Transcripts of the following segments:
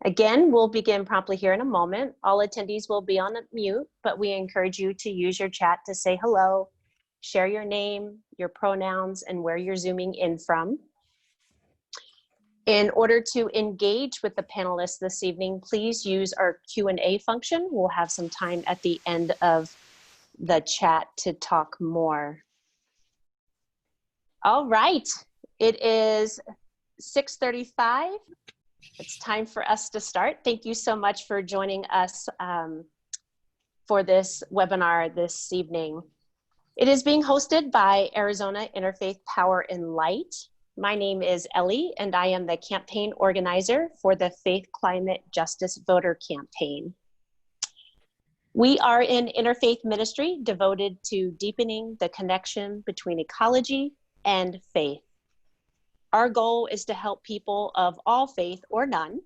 Again, we'll begin promptly here in a moment. All attendees will be on mute, but we encourage you to use your chat to say hello, share your name, your pronouns, and where you're zooming in from. In order to engage with the panelists this evening, please use our Q&A function. We'll have some time at the end of the chat to talk more. All right, it is 6:35. It's time for us to start. Thank you so much for joining us for this webinar this evening. It is being hosted by Arizona Interfaith Power and Light. My name is Ellie, and I am the campaign organizer for the Faith Climate Justice Voter campaign. We are an interfaith ministry devoted to deepening the connection between ecology and faith. Our goal is to help people of all faith or none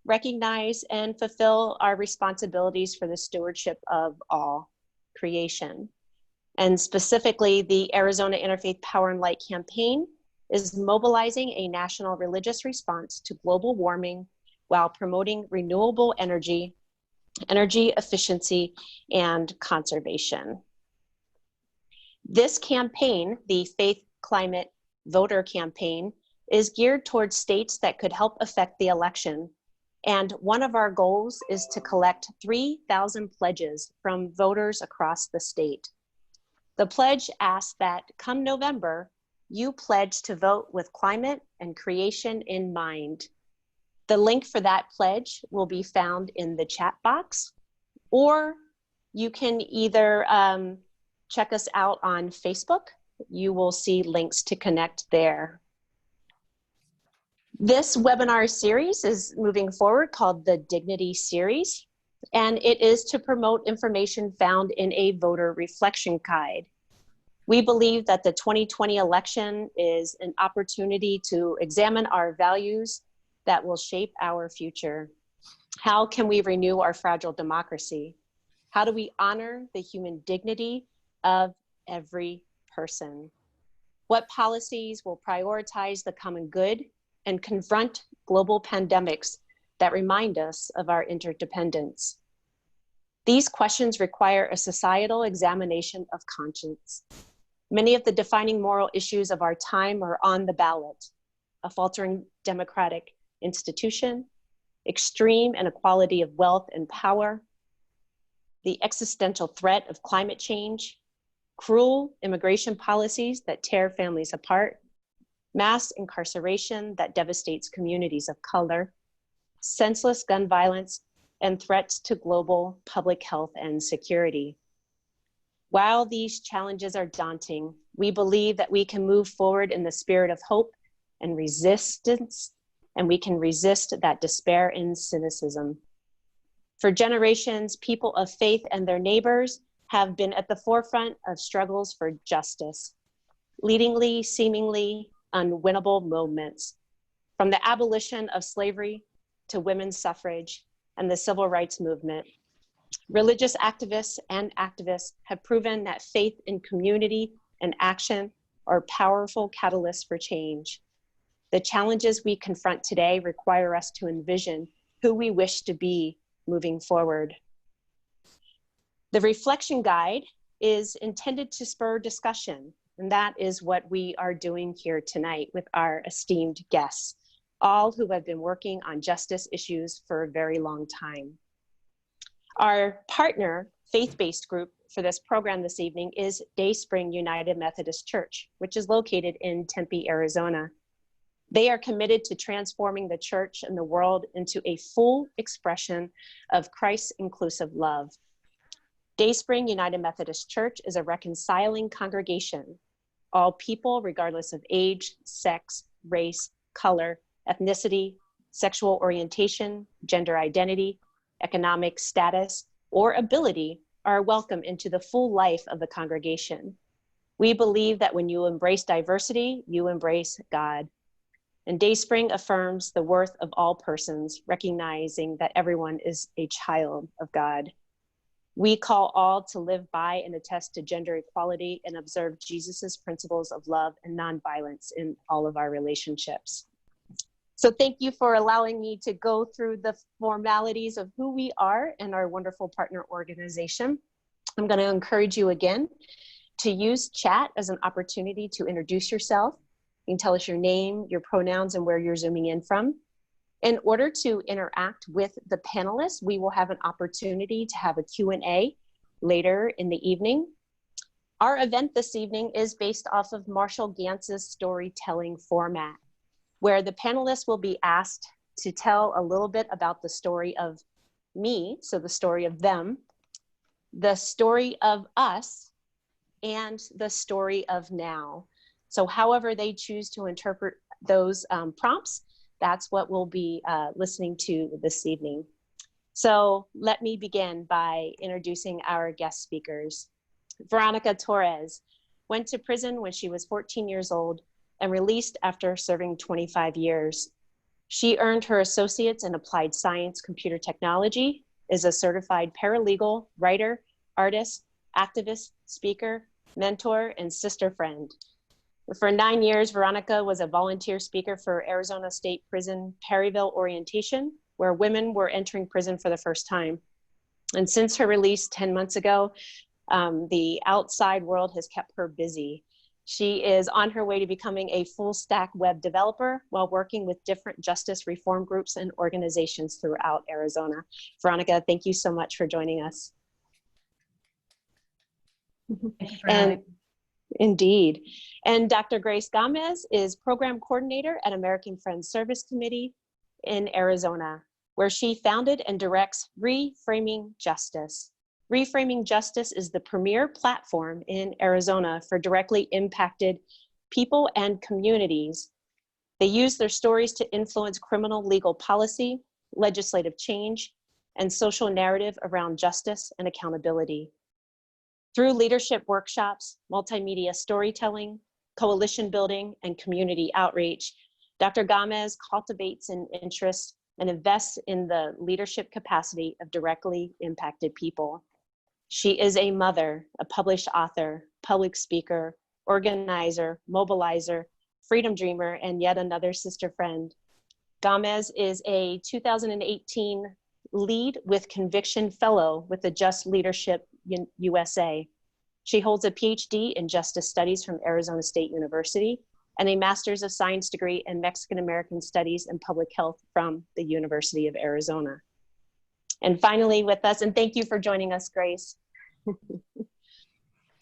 recognize and fulfill our responsibilities for the stewardship of all creation. And specifically, the Arizona Interfaith Power and Light campaign is mobilizing a national religious response to global warming while promoting renewable energy, energy efficiency, and conservation. This campaign, the Faith Climate Voter campaign, is geared towards states that could help affect the election. And one of our goals is to collect 3,000 pledges from voters across the state. The pledge asks that come November, you pledge to vote with climate and creation in mind. The link for that pledge will be found in the chat box, or you can either check us out on Facebook. You will see links to connect there. This webinar series is moving forward called the Dignity Series, and it is to promote information found in a voter reflection guide. We believe that the 2020 election is an opportunity to examine our values that will shape our future. How can we renew our fragile democracy? How do we honor the human dignity of every person? What policies will prioritize the common good and confront global pandemics that remind us of our interdependence? These questions require a societal examination of conscience. Many of the defining moral issues of our time are on the ballot: a faltering democratic institution, extreme inequality of wealth and power, the existential threat of climate change, cruel immigration policies that tear families apart, mass incarceration that devastates communities of color, senseless gun violence, and threats to global public health and security. While these challenges are daunting, we believe that we can move forward in the spirit of hope and resistance, and we can resist that despair and cynicism. For generations, people of faith and their neighbors have been at the forefront of struggles for justice, leadingly seemingly unwinnable movements, from the abolition of slavery to women's suffrage and the civil rights movement. Religious activists and activists have proven that faith in community and action are powerful catalysts for change. The challenges we confront today require us to envision who we wish to be moving forward. The reflection guide is intended to spur discussion, and that is what we are doing here tonight with our esteemed guests, all who have been working on justice issues for a very long time. Our partner faith-based group for this program this evening is Dayspring United Methodist Church, which is located in Tempe, Arizona. They are committed to transforming the church and the world into a full expression of Christ's inclusive love. Dayspring United Methodist Church is a reconciling congregation. All people, regardless of age, sex, race, color, ethnicity, sexual orientation, gender identity, economic status, or ability, are welcome into the full life of the congregation. We believe that when you embrace diversity, you embrace God. And Dayspring affirms the worth of all persons, recognizing that everyone is a child of God. We call all to live by and attest to gender equality and observe Jesus's principles of love and nonviolence in all of our relationships. So thank you for allowing me to go through the formalities of who we are and our wonderful partner organization. I'm going to encourage you again to use chat as an opportunity to introduce yourself. You can tell us your name, your pronouns, and where you're zooming in from. In order to interact with the panelists, we will have an opportunity to have a Q&A later in the evening. Our event this evening is based off of Marshall Gantz's storytelling format, where the panelists will be asked to tell a little bit about the story of me, so the story of them, the story of us, and the story of now. So however they choose to interpret those prompts, that's what we'll be listening to this evening. So let me begin by introducing our guest speakers. Veronica Torres went to prison when she was 14 years old and released after serving 25 years. She earned her associates in applied science computer technology, is a certified paralegal, writer, artist, activist, speaker, mentor, and sister friend. For 9 years, Veronica was a volunteer speaker for Arizona State Prison Perryville Orientation, where women were entering prison for the first time. And since her release 10 months ago, the outside world has kept her busy. She is on her way to becoming a full stack web developer while working with different justice reform groups and organizations throughout Arizona. Veronica, thank you so much for joining us. Thank you for having me. Indeed. And Dr. Grace Gamez is program coordinator at American Friends Service Committee in Arizona, where she founded and directs Reframing Justice. Reframing Justice is the premier platform in Arizona for directly impacted people and communities. They use their stories to influence criminal legal policy, legislative change, and social narrative around justice and accountability. Through leadership workshops, multimedia storytelling, coalition building, and community outreach, Dr. Gamez cultivates an interest and invests in the leadership capacity of directly impacted people. She is a mother, a published author, public speaker, organizer, mobilizer, freedom dreamer, and yet another sister friend. Gamez is a 2018 Lead with Conviction Fellow with the Just Leadership USA. She holds a PhD in Justice Studies from Arizona State University and a Master's of Science degree in Mexican American Studies and Public Health from the University of Arizona. And finally with us, and thank you for joining us, Grace.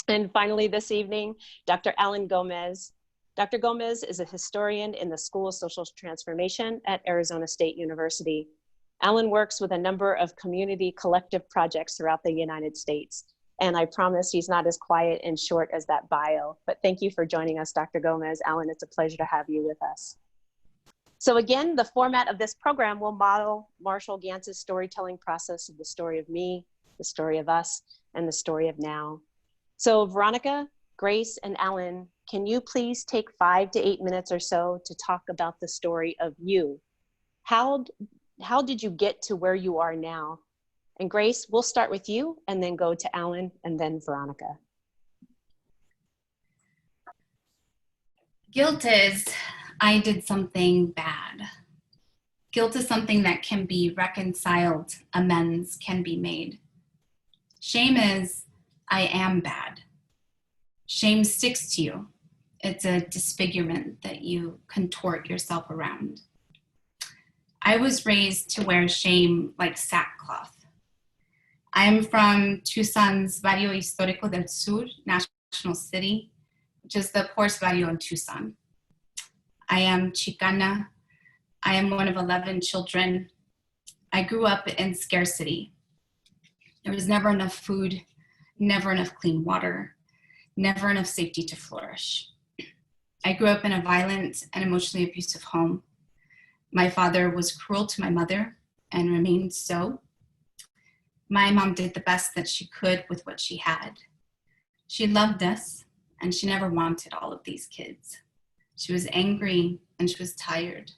And finally this evening, Dr. Alan Gamez. Dr. Gamez is a historian in the School of Social Transformation at Arizona State University. Alan works with a number of community collective projects throughout the United States. And I promise he's not as quiet and short as that bio, but thank you for joining us, Dr. Gamez. Alan, it's a pleasure to have you with us. So again, the format of this program will model Marshall Gantz's storytelling process of the story of me, the story of us, and the story of now. So Veronica, Grace, and Alan, can you please take 5 to 8 minutes or so to talk about the story of you? How did you get to where you are now? And Grace, we'll start with you and then go to Alan and then Veronica. Guilt is, I did something bad. Guilt is something that can be reconciled, amends can be made. Shame is, I am bad. Shame sticks to you. It's a disfigurement that you contort yourself around. I was raised to wear shame like sackcloth. I'm from Tucson's Barrio Histórico del Sur, National City, which is the poorest barrio in Tucson. I am Chicana. I am one of 11 children. I grew up in scarcity. There was never enough food, never enough clean water, never enough safety to flourish. I grew up in a violent and emotionally abusive home. My father was cruel to my mother and remained so. My mom did the best that she could with what she had. She loved us, and she never wanted all of these kids. She was angry and she was tired.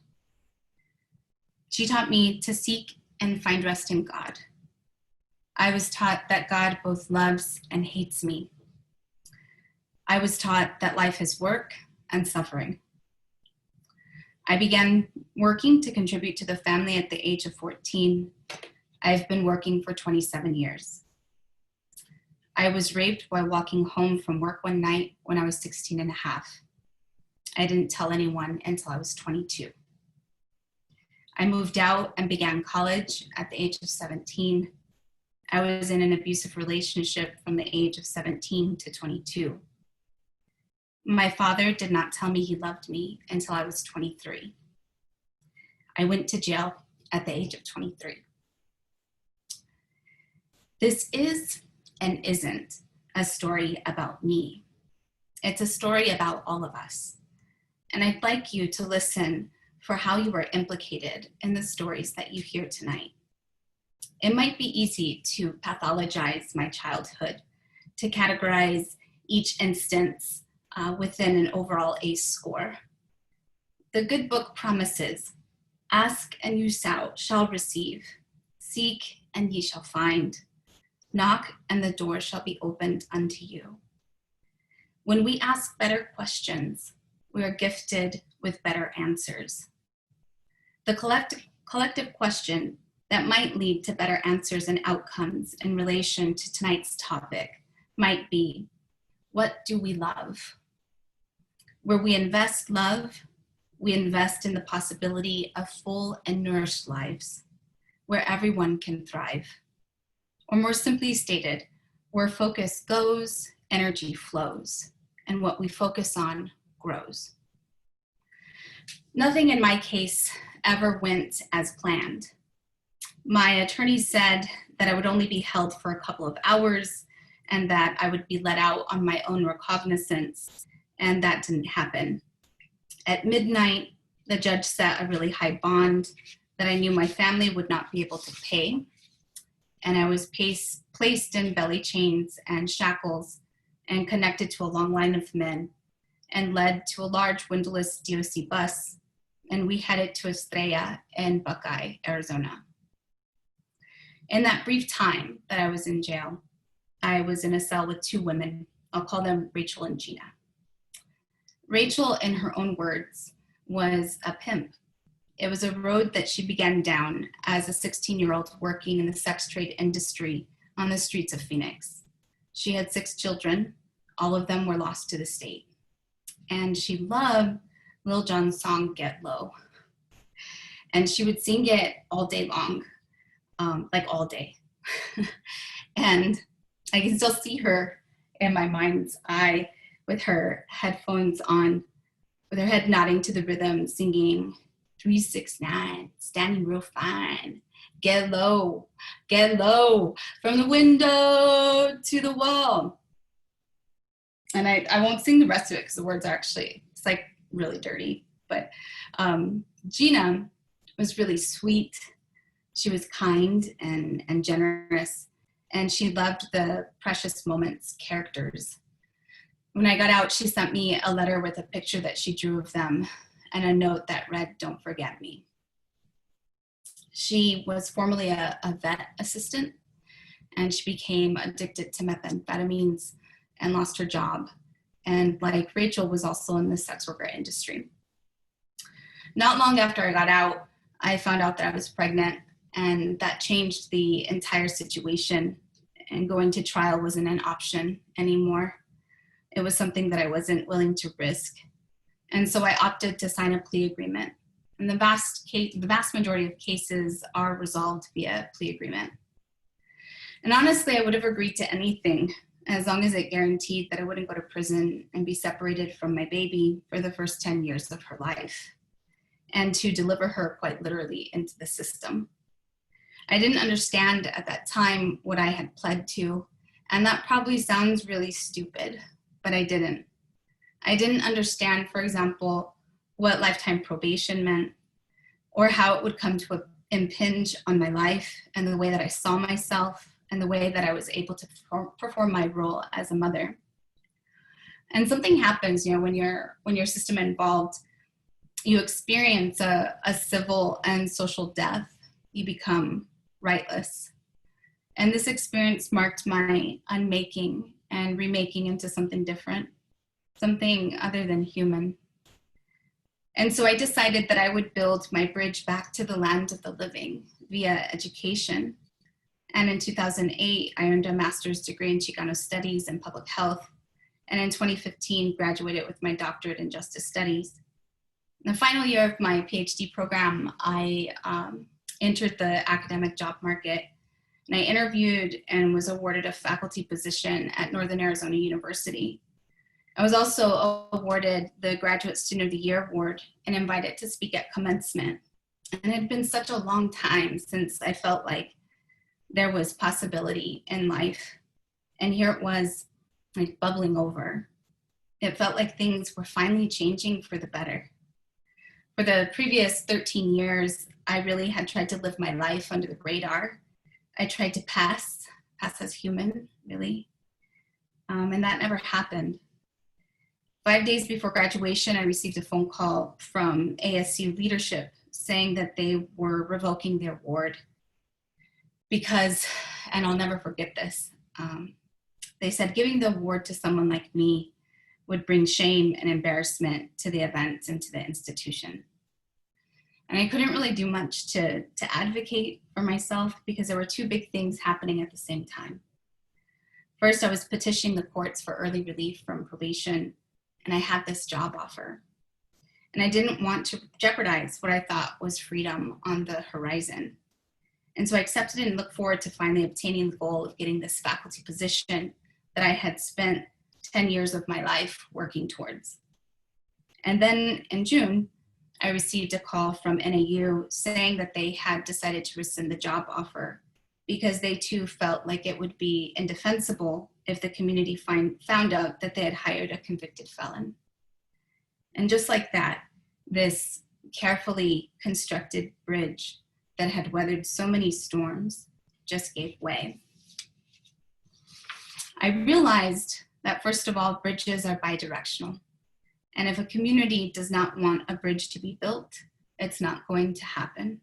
She taught me to seek and find rest in God. I was taught that God both loves and hates me. I was taught that life is work and suffering. I began working to contribute to the family at the age of 14. I've been working for 27 years. I was raped while walking home from work one night when I was 16 and a half. I didn't tell anyone until I was 22. I moved out and began college at the age of 17. I was in an abusive relationship from the age of 17 to 22. My father did not tell me he loved me until I was 23. I went to jail at the age of 23. This is and isn't a story about me. It's a story about all of us. And I'd like you to listen for how you are implicated in the stories that you hear tonight. It might be easy to pathologize my childhood, to categorize each instance within an overall ACE score. The good book promises, ask and you shall receive, seek and ye shall find, knock and the door shall be opened unto you. When we ask better questions, we are gifted with better answers. The collective question that might lead to better answers and outcomes in relation to tonight's topic might be, what do we love? Where we invest love, we invest in the possibility of full and nourished lives, where everyone can thrive. Or more simply stated, where focus goes, energy flows, and what we focus on grows. Nothing in my case ever went as planned. My attorney said that I would only be held for a couple of hours and that I would be let out on my own recognizance, and that didn't happen. At midnight, the judge set a really high bond that I knew my family would not be able to pay, and I was placed in belly chains and shackles and connected to a long line of men and led to a large windowless DOC bus, and we headed to Estrella in Buckeye, Arizona. In that brief time that I was in jail, I was in a cell with two women. I'll call them Rachel and Gina. Rachel, in her own words, was a pimp. It was a road that she began down as a 16-year-old working in the sex trade industry on the streets of Phoenix. She had 6 children. All of them were lost to the state. And she loved Lil Jon's song, Get Low. And she would sing it all day long, like all day. And I can still see her in my mind's eye with her headphones on, with her head nodding to the rhythm, singing 369, standing real fine. Get low, from the window to the wall. And I won't sing the rest of it because the words are actually, it's like really dirty. But Gina was really sweet. She was kind and generous. And she loved the precious moments characters. When I got out, she sent me a letter with a picture that she drew of them and a note that read, "Don't forget me." She was formerly a vet assistant, and she became addicted to methamphetamines and lost her job. And like Rachel, was also in the sex worker industry. Not long after I got out, I found out that I was pregnant, and that changed the entire situation, and going to trial wasn't an option anymore. It was something that I wasn't willing to risk. And so I opted to sign a plea agreement. And the vast majority of cases are resolved via plea agreement. And honestly, I would have agreed to anything as long as it guaranteed that I wouldn't go to prison and be separated from my baby for the first 10 years of her life, and to deliver her quite literally into the system. I didn't understand at that time what I had pled to, and that probably sounds really stupid, but I didn't. I didn't understand, for example, what lifetime probation meant, or how it would come to impinge on my life and the way that I saw myself and the way that I was able to perform my role as a mother. And something happens, when you're system involved, you experience a civil and social death. You become rightless. And this experience marked my unmaking and remaking into something different, something other than human. And so I decided that I would build my bridge back to the land of the living via education. And in 2008, I earned a master's degree in Chicano Studies and Public Health. And in 2015, graduated with my doctorate in Justice Studies. In the final year of my PhD program, I entered the academic job market, and I interviewed and was awarded a faculty position at Northern Arizona University. I was also awarded the Graduate Student of the Year Award and invited to speak at commencement. And it had been such a long time since I felt like there was possibility in life. And here it was, like, bubbling over. It felt like things were finally changing for the better. For the previous 13 years, I really had tried to live my life under the radar. I tried to pass as human, really. And that never happened. 5 days before graduation, I received a phone call from ASU leadership saying that they were revoking the award because, and I'll never forget this, they said giving the award to someone like me would bring shame and embarrassment to the event and to the institution. And I couldn't really do much to advocate for myself because there were two big things happening at the same time. First, I was petitioning the courts for early relief from probation, and I had this job offer. And I didn't want to jeopardize what I thought was freedom on the horizon. And so I accepted it and looked forward to finally obtaining the goal of getting this faculty position that I had spent 10 years of my life working towards. And then in June, I received a call from NAU saying that they had decided to rescind the job offer because they too felt like it would be indefensible if the community found out that they had hired a convicted felon. And just like that, this carefully constructed bridge that had weathered so many storms just gave way. I realized that, first of all, bridges are bidirectional. And if a community does not want a bridge to be built, it's not going to happen.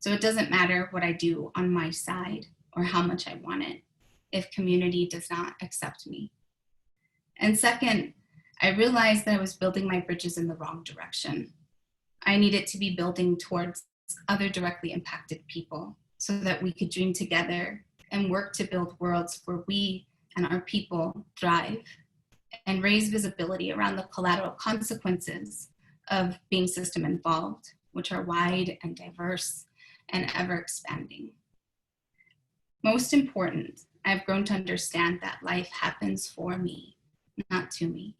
So it doesn't matter what I do on my side or how much I want it if community does not accept me. And second, I realized that I was building my bridges in the wrong direction. I needed to be building towards other directly impacted people so that we could dream together and work to build worlds where we and our people thrive and raise visibility around the collateral consequences of being system involved, which are wide and diverse and ever expanding. Most important, I've grown to understand that life happens for me, not to me.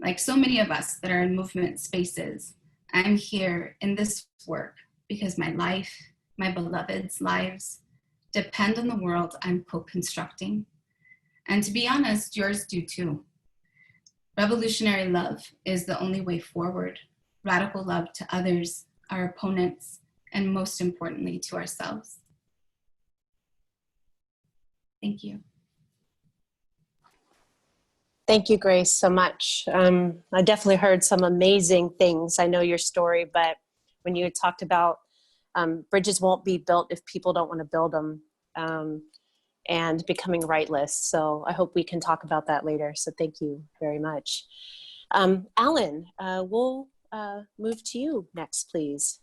Like so many of us that are in movement spaces, I'm here in this work because my life, my beloveds' lives, depend on the world I'm co-constructing. And to be honest, yours do too. Revolutionary love is the only way forward. Radical love to others, our opponents, and most importantly, to ourselves. Thank you. Thank you, Grace, so much. I definitely heard some amazing things. I know your story, but when you had talked about bridges won't be built if people don't want to build them, and becoming rightless. So I hope we can talk about that later. So thank you very much. Alan, we'll move to you next, please.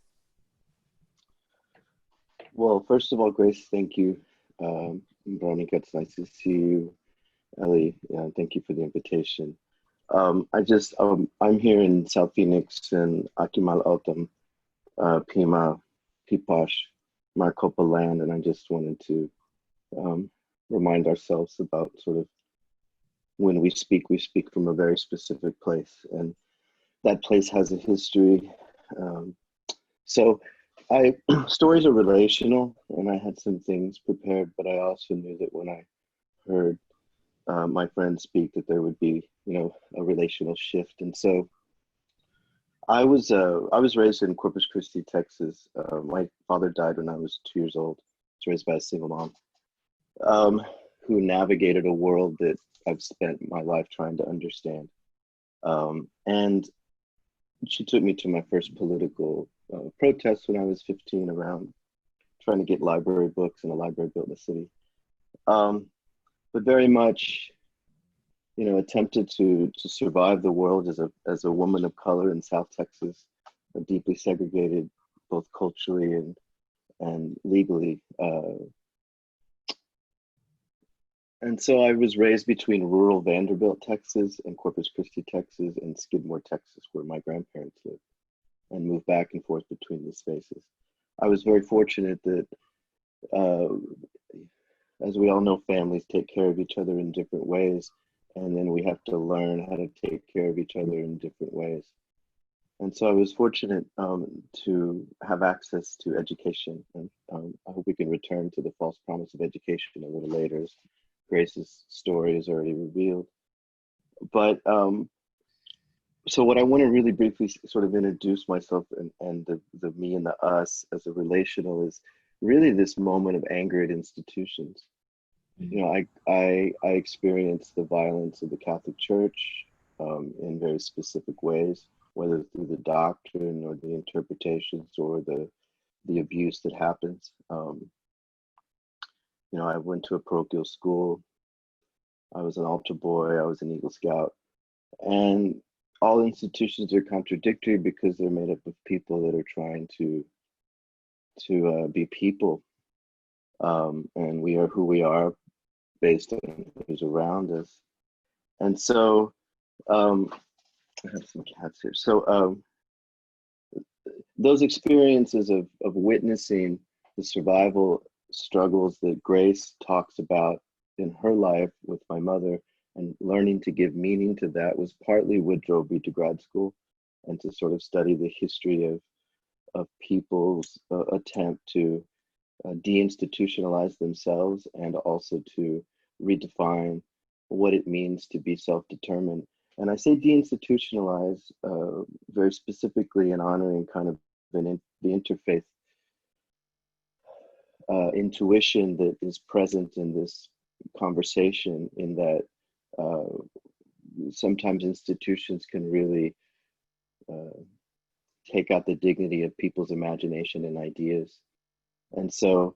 Well, first of all, Grace, thank you. Veronica, it's nice to see you. Ellie, thank you for the invitation. I'm here in South Phoenix and Akimal Autumn, Pima, Pipash, Maricopa land, and I just wanted to remind ourselves about sort of when we speak from a very specific place, and that place has a history. Stories are relational, and I had some things prepared, but I also knew that when I heard my friends speak that there would be, a relational shift. And so I was raised in Corpus Christi, Texas. My father died when I was 2 years old. I was raised by a single mom who navigated a world that I've spent my life trying to understand. And she took me to my first political protest when I was 15, around trying to get library books and a library built in the city. But very much attempted to survive the world as a woman of color in South Texas, deeply segregated both culturally and legally. And so I was raised between rural Vanderbilt, Texas, and Corpus Christi, Texas, and Skidmore, Texas, where my grandparents lived, and moved back and forth between these spaces. I was very fortunate that, as we all know, families take care of each other in different ways, and then we have to learn how to take care of each other in different ways. And so I was fortunate to have access to education, and I hope we can return to the false promise of education a little later, as Grace's story is already revealed. But so what I want to really briefly sort of introduce myself and the me and the us as a relational is really this moment of anger at institutions. I experienced the violence of the Catholic Church in very specific ways, whether through the doctrine or the interpretations or the abuse that happens. I went to a parochial school. I was an altar boy. I was an Eagle Scout. And all institutions are contradictory because they're made up of people that are trying to be people. And we are who we are based on who's around us. And so, I have some cats here. So those experiences of witnessing the survival struggles that Grace talks about in her life with my mother and learning to give meaning to that was partly what drove me to grad school and to sort of study the history of people's attempt to deinstitutionalize themselves and also to redefine what it means to be self-determined. And I say deinstitutionalize very specifically in honoring kind of the interfaith intuition that is present in this conversation, in that sometimes institutions can really take out the dignity of people's imagination and ideas. And so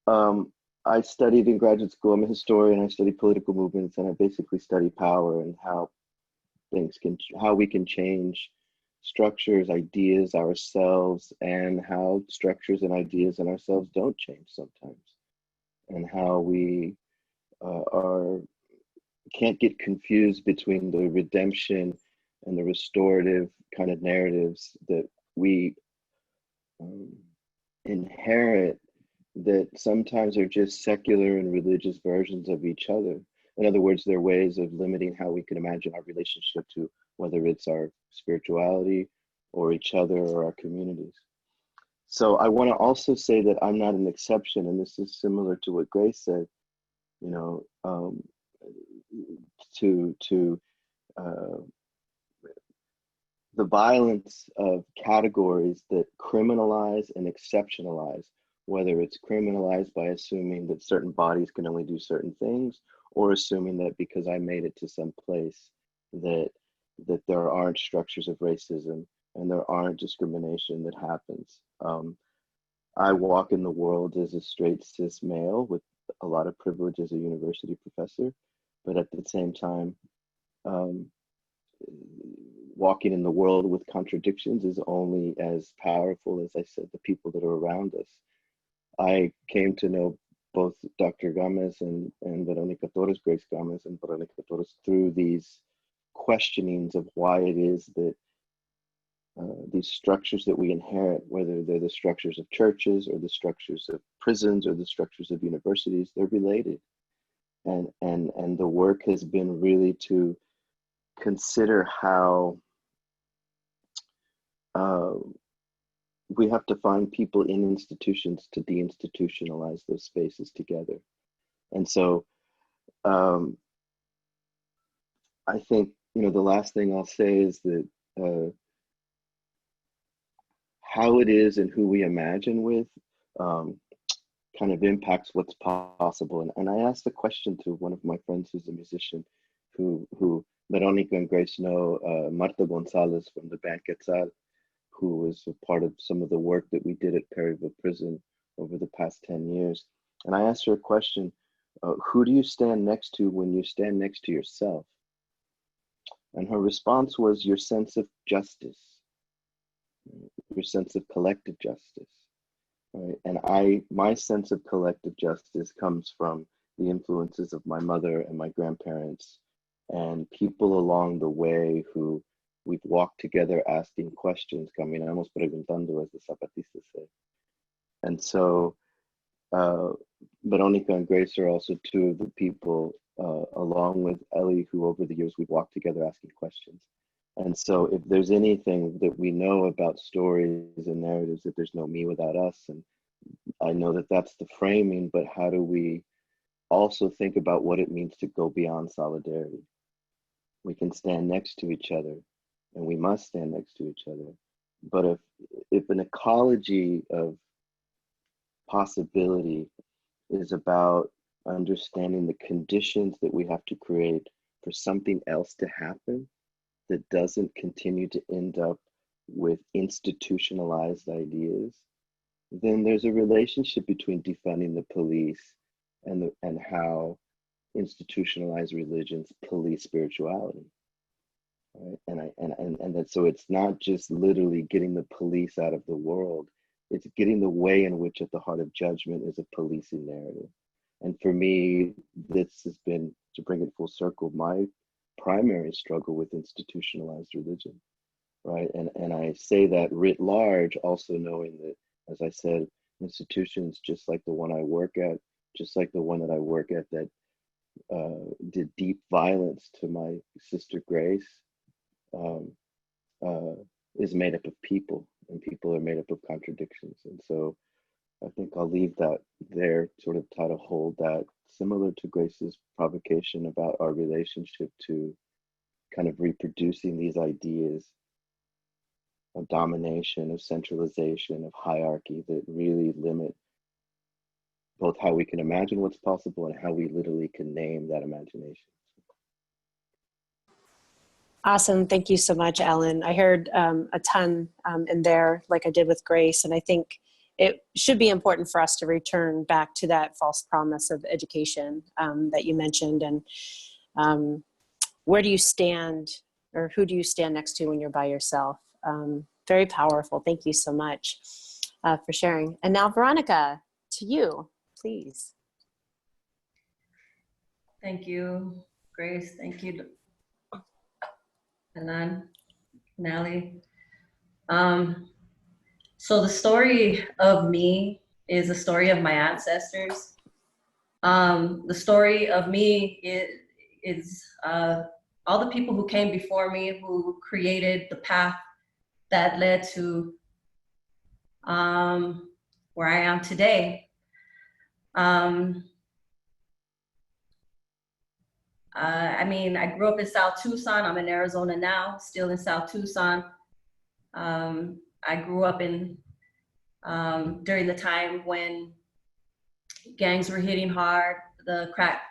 I studied in graduate school. I'm a historian. I study political movements, and I basically study power and how we can change structures, ideas, ourselves, and how structures and ideas and ourselves don't change sometimes, and how we can't get confused between the redemption and the restorative kind of narratives that we inherit, that sometimes are just secular and religious versions of each other. In other words, they're ways of limiting how we can imagine our relationship to whether it's our spirituality or each other or our communities. So I want to also say that I'm not an exception, and this is similar to what Grace said, to the violence of categories that criminalize and exceptionalize, whether it's criminalized by assuming that certain bodies can only do certain things, or assuming that because I made it to some place that there aren't structures of racism and there aren't discrimination that happens. I walk in the world as a straight cis male with a lot of privilege as a university professor, but at the same time, walking in the world with contradictions is only as powerful as, I said, the people that are around us. I came to know both Dr. Gamez and Veronica Torres, Grace Gamez and Veronica Torres, through these questionings of why it is that these structures that we inherit, whether they're the structures of churches or the structures of prisons or the structures of universities, they're related. And the work has been really to consider how we have to find people in institutions to deinstitutionalize those spaces together. And so I think, the last thing I'll say is that how it is and who we imagine with kind of impacts what's possible. And I asked the question to one of my friends who's a musician, who Veronica and Grace know, Marta Gonzalez from the band Quetzal, who was a part of some of the work that we did at Perryville Prison over the past 10 years. And I asked her a question, who do you stand next to when you stand next to yourself? And her response was your sense of justice, your sense of collective justice. Right? And my sense of collective justice comes from the influences of my mother and my grandparents and people along the way who we've walked together asking questions, caminamos preguntando, as the Zapatistas say. And so Veronica and Grace are also two of the people, along with Ellie, who over the years we've walked together asking questions. And so if there's anything that we know about stories and narratives, that there's no me without us, and I know that that's the framing, but how do we also think about what it means to go beyond solidarity? We can stand next to each other, and we must stand next to each other. But if an ecology of possibility is about understanding the conditions that we have to create for something else to happen that doesn't continue to end up with institutionalized ideas, then there's a relationship between defunding the police and how institutionalized religions police spirituality. Right? And that, so it's not just literally getting the police out of the world, it's getting the way in which at the heart of judgment is a policing narrative. And for me, this has been, to bring it full circle, my primary struggle with institutionalized religion, right? And I say that writ large, also knowing that, as I said, institutions just like the one I work at, just like the one that I work at that did deep violence to my sister Grace, is made up of people, and people are made up of contradictions. And so I think I'll leave that there, sort of try to hold that, similar to Grace's provocation about our relationship to kind of reproducing these ideas of domination, of centralization, of hierarchy that really limit both how we can imagine what's possible and how we literally can name that imagination. Awesome. Thank you so much, Ellen. I heard a ton in there, like I did with Grace, and I think it should be important for us to return back to that false promise of education that you mentioned, and where do you stand, or who do you stand next to when you're by yourself? Very powerful. Thank you so much for sharing. And now, Veronica, to you, please. Thank you, Grace. Thank you, Anan, Nally. So the story of me is the story of my ancestors. The story of me is all the people who came before me, who created the path that led to where I am today. I mean, I grew up in South Tucson. I'm in Arizona now, still in South Tucson. I grew up in during the time when gangs were hitting hard, the crack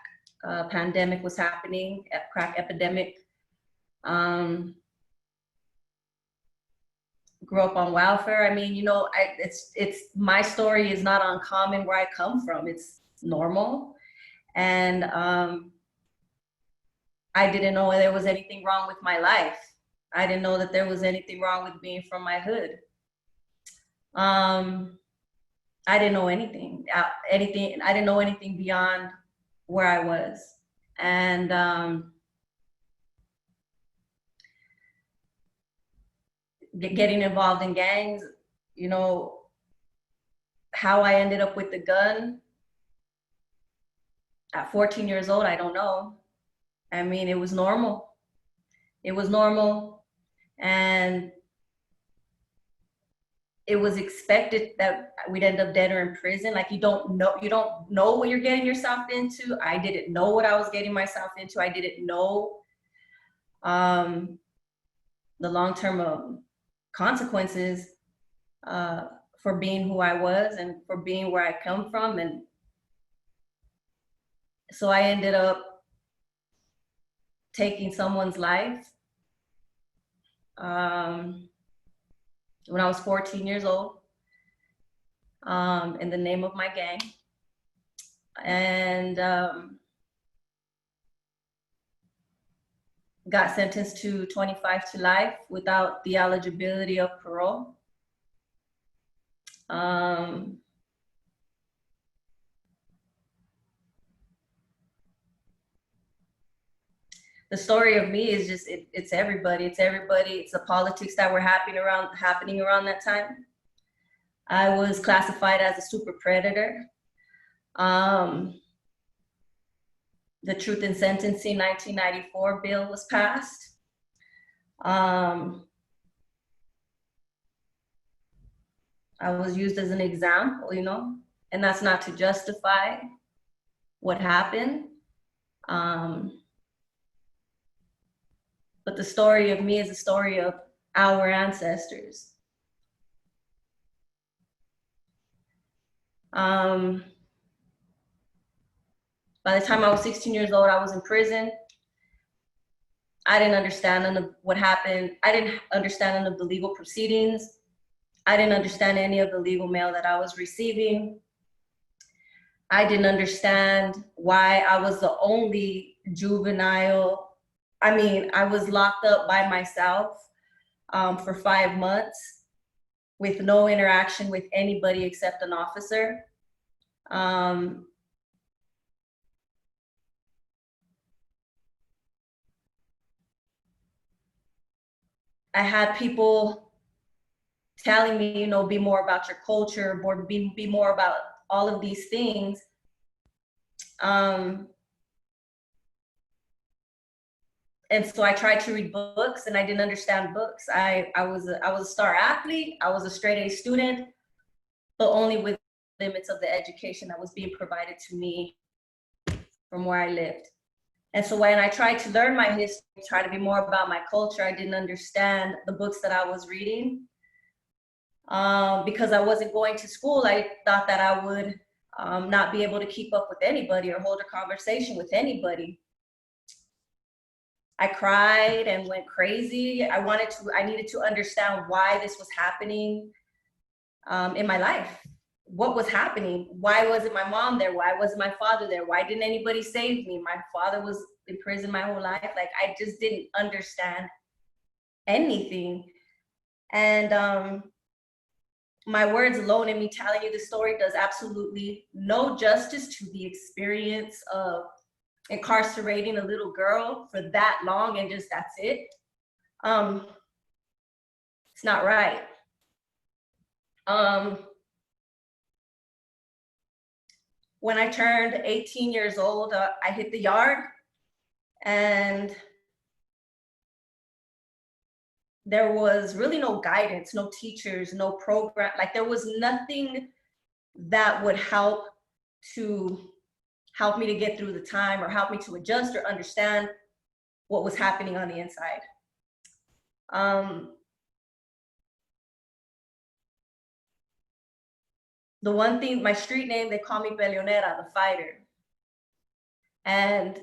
pandemic was happening, crack epidemic. Grew up on welfare. I mean, you know, it's my story is not uncommon where I come from. It's normal, and I didn't know there was anything wrong with my life. I didn't know that there was anything wrong with being from my hood. I didn't know anything. I didn't know anything beyond where I was, and getting involved in gangs. You know, how I ended up with the gun at 14 years old, I don't know. I mean, it was normal. It was normal, and it was expected that we'd end up dead or in prison. Like, you don't know what you're getting yourself into. I didn't know what I was getting myself into. I didn't know the long-term consequences for being who I was and for being where I come from. And so I ended up taking someone's life when I was 14 years old, in the name of my gang. and got sentenced to 25 to life without the eligibility of parole. The story of me is just, it's everybody. It's everybody. It's the politics that were happening around that time. I was classified as a super predator. The Truth in Sentencing 1994 bill was passed. I was used as an example, you know, and that's not to justify what happened. But the story of me is a story of our ancestors. By the time I was 16 years old, I was in prison. I didn't understand none of what happened. I didn't understand none of the legal proceedings. I didn't understand any of the legal mail that I was receiving. I didn't understand why I was the only juvenile. I mean, I was locked up by myself for 5 months with no interaction with anybody except an officer. I had people telling me, you know, be more about your culture, or be more about all of these things. And so I tried to read books, and I didn't understand books. I was a star athlete. I was a straight A student, but only with limits of the education that was being provided to me from where I lived. And so when I tried to learn my history, try to be more about my culture, I didn't understand the books that I was reading. Because I wasn't going to school, I thought that I would not be able to keep up with anybody or hold a conversation with anybody. I cried and went crazy. I needed to understand why this was happening in my life. What was happening? Why wasn't my mom there? Why wasn't my father there? Why didn't anybody save me? My father was in prison my whole life. Like, I just didn't understand anything. And my words alone and me telling you the story does absolutely no justice to the experience of incarcerating a little girl for that long and just that's it. It's not right. When I turned 18 years old, I hit the yard, and there was really no guidance, no teachers, no program. Like, there was nothing that would help me to get through the time or help me to adjust or understand what was happening on the inside. The one thing, my street name, they call me Peleonera, the fighter. And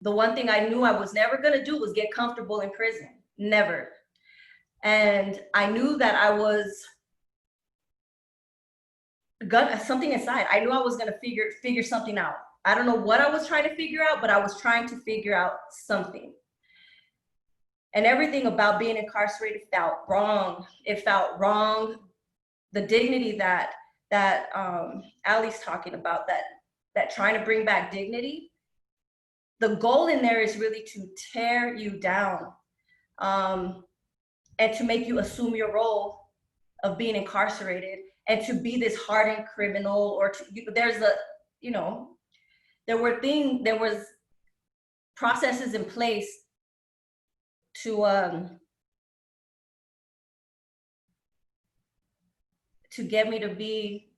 the one thing I knew I was never gonna do was get comfortable in prison, never. And I knew that I was something inside. I knew I was gonna figure something out. I don't know what I was trying to figure out, but I was trying to figure out something. And everything about being incarcerated felt wrong. It felt wrong. The dignity that Allie's talking about, that trying to bring back dignity, the goal in there is really to tear you down, and to make you assume your role of being incarcerated and to be this hardened criminal, or there was processes in place to get me to be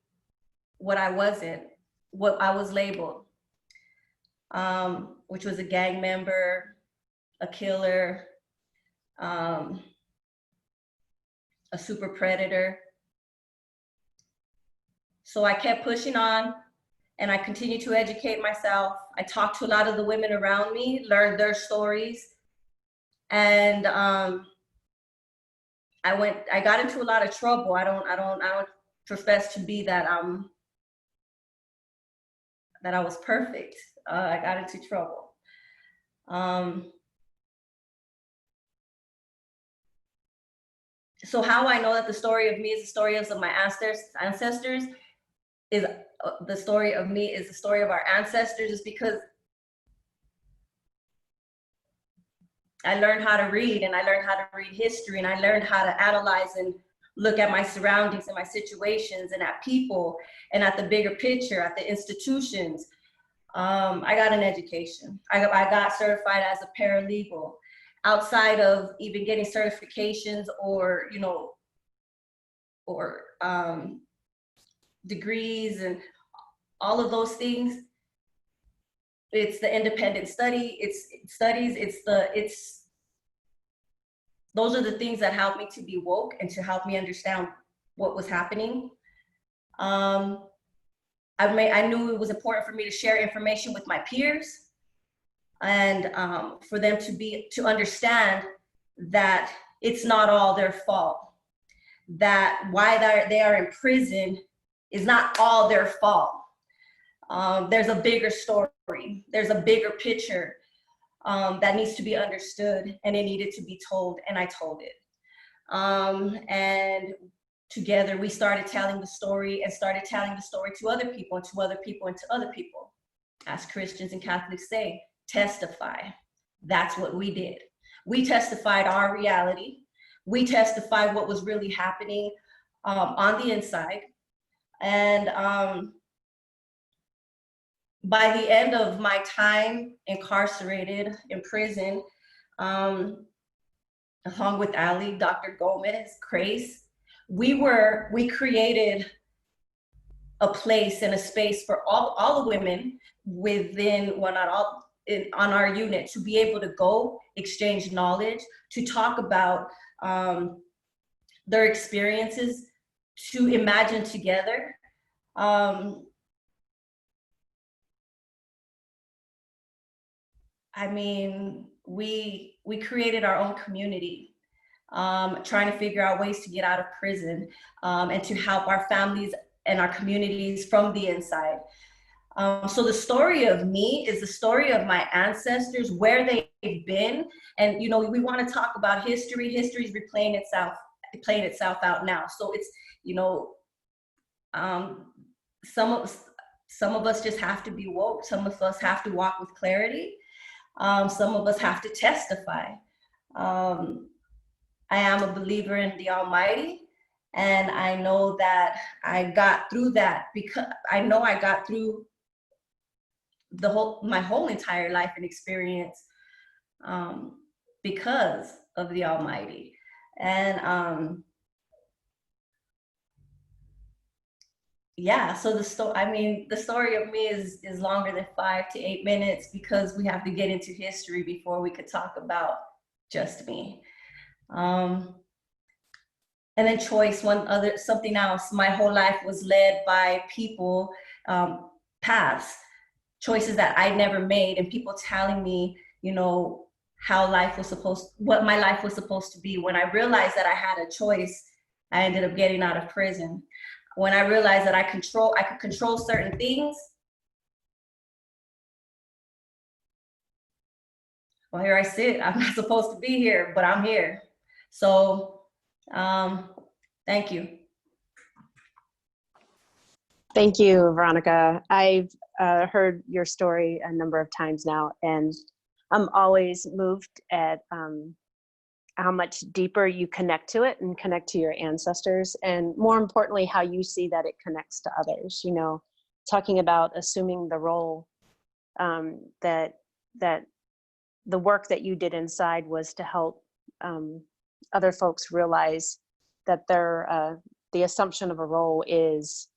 what I wasn't, what I was labeled, which was a gang member, a killer, a super predator. So I kept pushing on, and I continued to educate myself. I talked to a lot of the women around me, learned their stories, and I got into a lot of trouble. I don't profess to be that that I was perfect. I got into trouble. So how I know that the story of me is the story of my ancestors is the story of me is the story of our ancestors is because I learned how to read, and I learned how to read history, and I learned how to analyze and look at my surroundings and my situations and at people and at the bigger picture, at the institutions. I got an education. I got certified as a paralegal. Outside of even getting certifications or, you know, or degrees and all of those things, it's the independent study, it's studies, those are the things that helped me to be woke and to help me understand what was happening. I knew it was important for me to share information with my peers and for them to understand that it's not all their fault, that why they are in prison is not all their fault. There's a bigger story, there's a bigger picture that needs to be understood, and it needed to be told, and I told it. And together we started telling the story and started telling the story to other people and to other people and to other people. As Christians and Catholics say, testify. That's what we did. We testified our reality. We testified what was really happening on the inside. And by the end of my time incarcerated in prison, along with Ellie, Dr. Gamez, Grace, we created a place and a space for all the women within, well, not all, on our unit to be able to go exchange knowledge, to talk about their experiences, to imagine together. I mean, we created our own community, trying to figure out ways to get out of prison and to help our families and our communities from the inside. So the story of me is the story of my ancestors, where they've been. And, you know, we want to talk about history. History is playing itself out now. So it's, you know, some of us just have to be woke. Some of us have to walk with clarity. Some of us have to testify. I am a believer in the Almighty, and I know that I got through that because I know I got through my whole entire life and experience because of the Almighty. And yeah, so the story of me is longer than 5 to 8 minutes because we have to get into history before we could talk about just me. And then choice, something else. My whole life was led by people, paths, choices that I never made, and people telling me, you know, what my life was supposed to be. When I realized that I had a choice, I ended up getting out of prison. When I realized that I could control certain things, well, here I sit. I'm not supposed to be here, but I'm here. So, thank you. Thank you, Veronica. I've heard your story a number of times now, and I'm always moved at how much deeper you connect to it and connect to your ancestors, and more importantly, how you see that it connects to others. You know, talking about assuming the role that the work that you did inside was to help other folks realize that the assumption of a role is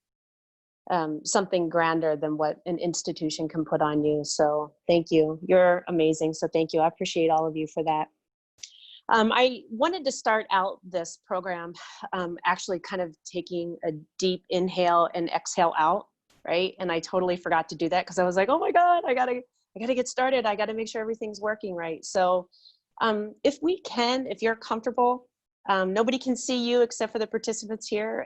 something grander than what an institution can put on you. So thank you. You're amazing. So thank you. I appreciate all of you for that. I wanted to start out this program actually kind of taking a deep inhale and exhale out, right? And I totally forgot to do that because I was like, oh my God, I gotta get started. I gotta make sure everything's working right. So if you're comfortable, nobody can see you except for the participants here.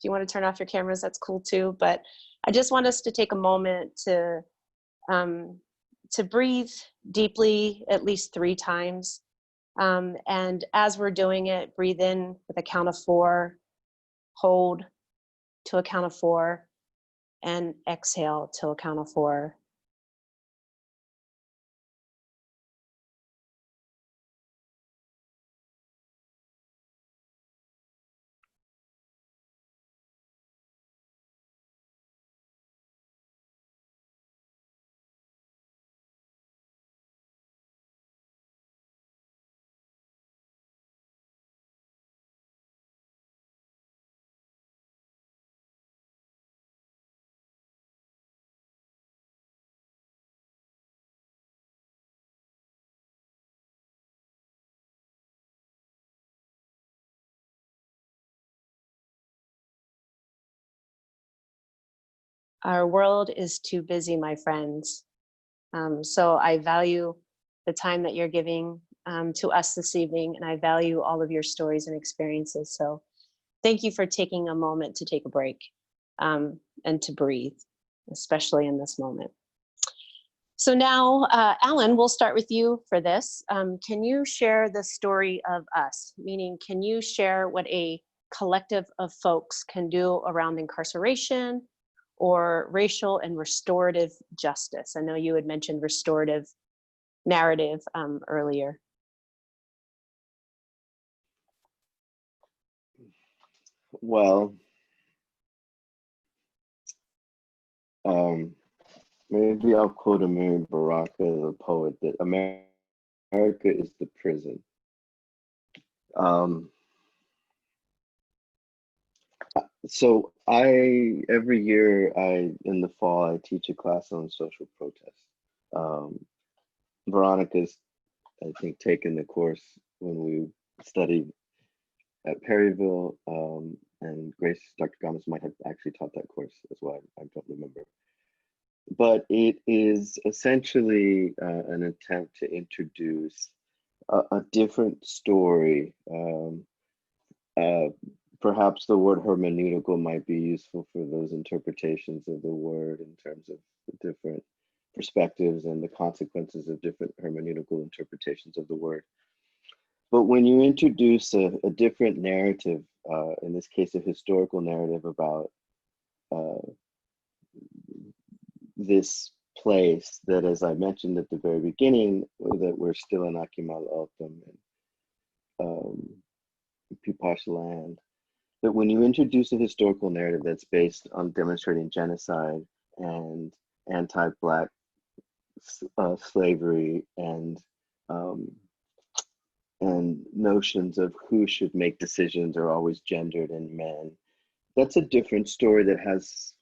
If you want to turn off your cameras, that's cool too. But I just want us to take a moment to breathe deeply at least 3 times. And as we're doing it, breathe in with a count of 4, hold to a count of 4, and exhale to a count of 4. Our world is too busy, my friends. So I value the time that you're giving to us this evening, and I value all of your stories and experiences. So thank you for taking a moment to take a break and to breathe, especially in this moment. So now, Alan, we'll start with you for this. Can you share the story of us? Meaning, can you share what a collective of folks can do around incarceration or racial and restorative justice? I know you had mentioned restorative narrative earlier. Well, maybe I'll quote Amiri Baraka, the poet, that America is the prison. So every year in the fall, I teach a class on social protest. Veronica's, I think, taken the course when we studied at Perryville, and Dr. Gamez might have actually taught that course as well. I don't remember. But it is essentially an attempt to introduce a different story. Perhaps the word hermeneutical might be useful for those interpretations of the word in terms of the different perspectives and the consequences of different hermeneutical interpretations of the word. But when you introduce a different narrative, in this case, a historical narrative about this place that, as I mentioned at the very beginning, that we're still in Akimal Altum and Pipash land, that when you introduce a historical narrative that's based on demonstrating genocide and anti-Black slavery and notions of who should make decisions are always gendered in men, that's a different story that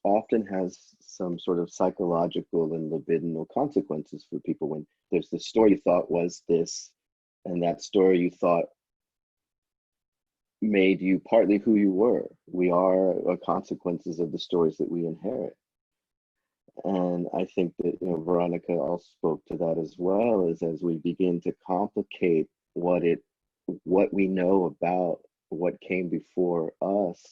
often has some sort of psychological and libidinal consequences for people. When there's the story you thought was this, and that story you thought made you partly who you were. We are consequences of the stories that we inherit. And I think that, Veronica also spoke to that as well, as we begin to complicate what we know about what came before us,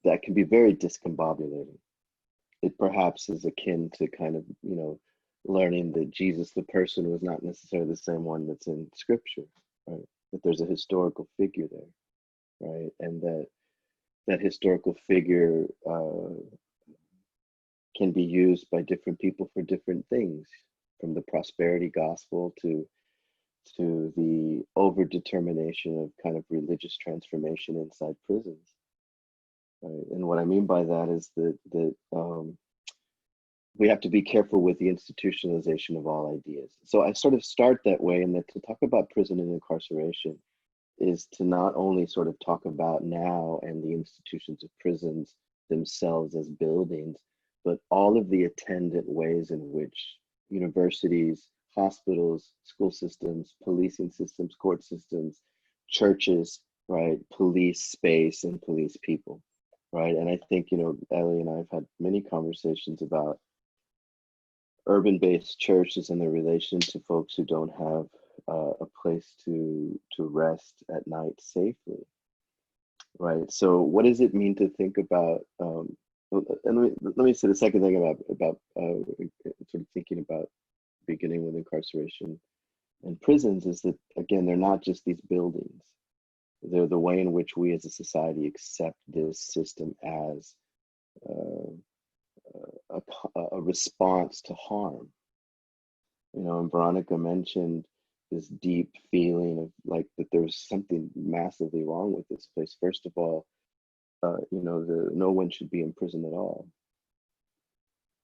that can be very discombobulating. It perhaps is akin to kind of, learning that Jesus, the person, was not necessarily the same one that's in scripture, right? That there's a historical figure there, right? And that historical figure can be used by different people for different things, from the prosperity gospel to the overdetermination of kind of religious transformation inside prisons. Right? And what I mean by that is that we have to be careful with the institutionalization of all ideas. So I sort of start that way, and that to talk about prison and incarceration is to not only sort of talk about now and the institutions of prisons themselves as buildings, but all of the attendant ways in which universities, hospitals, school systems, policing systems, court systems, churches, right, police space and police people, right? And I think, Ellie and I have had many conversations about urban-based churches and their relation to folks who don't have a place to rest at night safely, right? So what does it mean to think about, and let me say the second thing about sort of thinking about beginning with incarceration and prisons is that, again, they're not just these buildings. They're the way in which we as a society accept this system as a response to harm. You know, and Veronica mentioned this deep feeling of like that there was something massively wrong with this place. First of all, you know, no one should be in prison at all.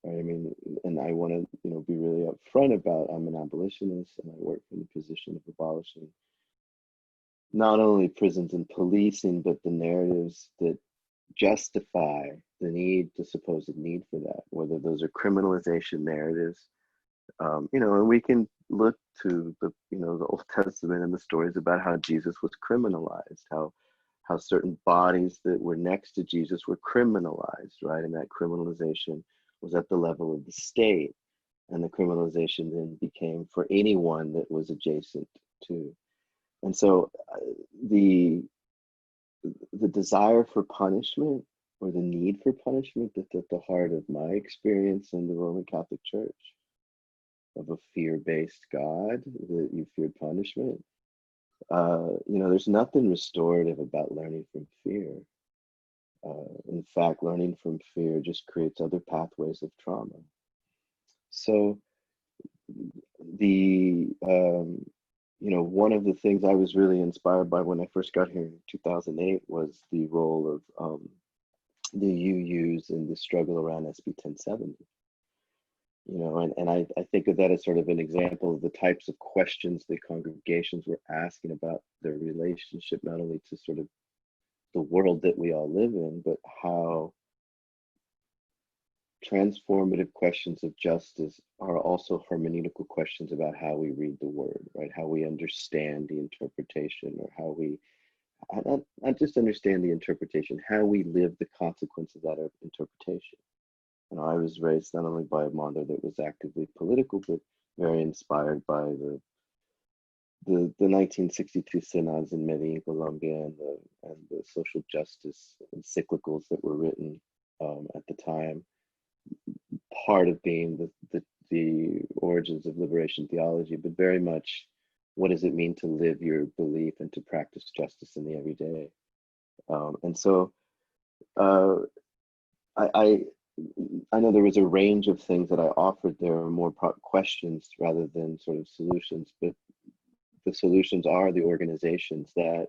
Right? I mean, and I want to, you know, be really upfront about I'm an abolitionist and I work from the position of abolishing not only prisons and policing, but the narratives that justify the supposed need for that, whether those are criminalization narratives. You know, and we can look to the, you know, the Old Testament and the stories about how Jesus was criminalized, how certain bodies that were next to Jesus were criminalized, right? And that criminalization was at the level of the state, and the criminalization then became for anyone that was adjacent to. And so the desire for punishment, or the need for punishment, that's at the heart of my experience in the Roman Catholic Church, of a fear-based God, that you fear punishment. You know, there's nothing restorative about learning from fear. In fact, learning from fear just creates other pathways of trauma. So you know, one of the things I was really inspired by when I first got here in 2008 was the role of the UUs in the struggle around SB 1070. You know, and I think of that as sort of an example of the types of questions the congregations were asking about their relationship, not only to sort of the world that we all live in, but how transformative questions of justice are also hermeneutical questions about how we read the word, right? How we understand the interpretation, or how we, not just understand the interpretation, how we live the consequence of that interpretation. You know, I was raised not only by a mother that was actively political, but very inspired by the 1962 synods in Medellin, Colombia, and the social justice encyclicals that were written at the time. Part of being the origins of liberation theology, but very much what does it mean to live your belief and to practice justice in the everyday. And so I know there was a range of things that I offered. There are more questions rather than sort of solutions, but the solutions are the organizations that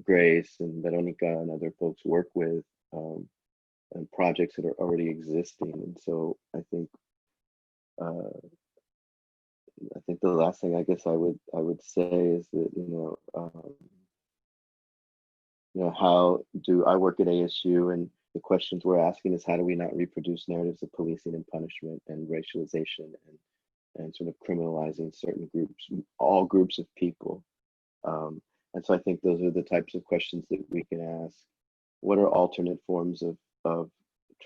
Grace and Veronica and other folks work with, and projects that are already existing. And so I think the last thing I guess I would say is that, you know, how do I work at ASU, and the questions we're asking is how do we not reproduce narratives of policing and punishment and racialization and sort of criminalizing certain groups, all groups of people. And so I think those are the types of questions that we can ask. What are alternate forms of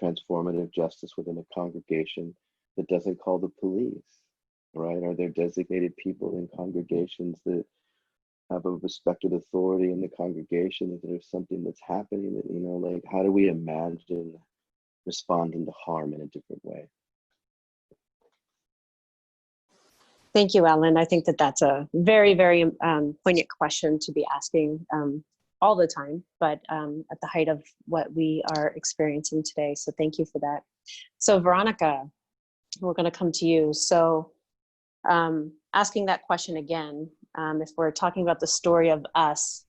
transformative justice within a congregation that doesn't call the police, right? Are there designated people in congregations that have a respected authority in the congregation, that there's something that's happening that, you know, like how do we imagine responding to harm in a different way? Thank you, Ellen. I think that that's a very, very poignant question to be asking all the time, but at the height of what we are experiencing today. So thank you for that. So Veronica, we're going to come to you. So asking that question again, if we're talking about the story of us,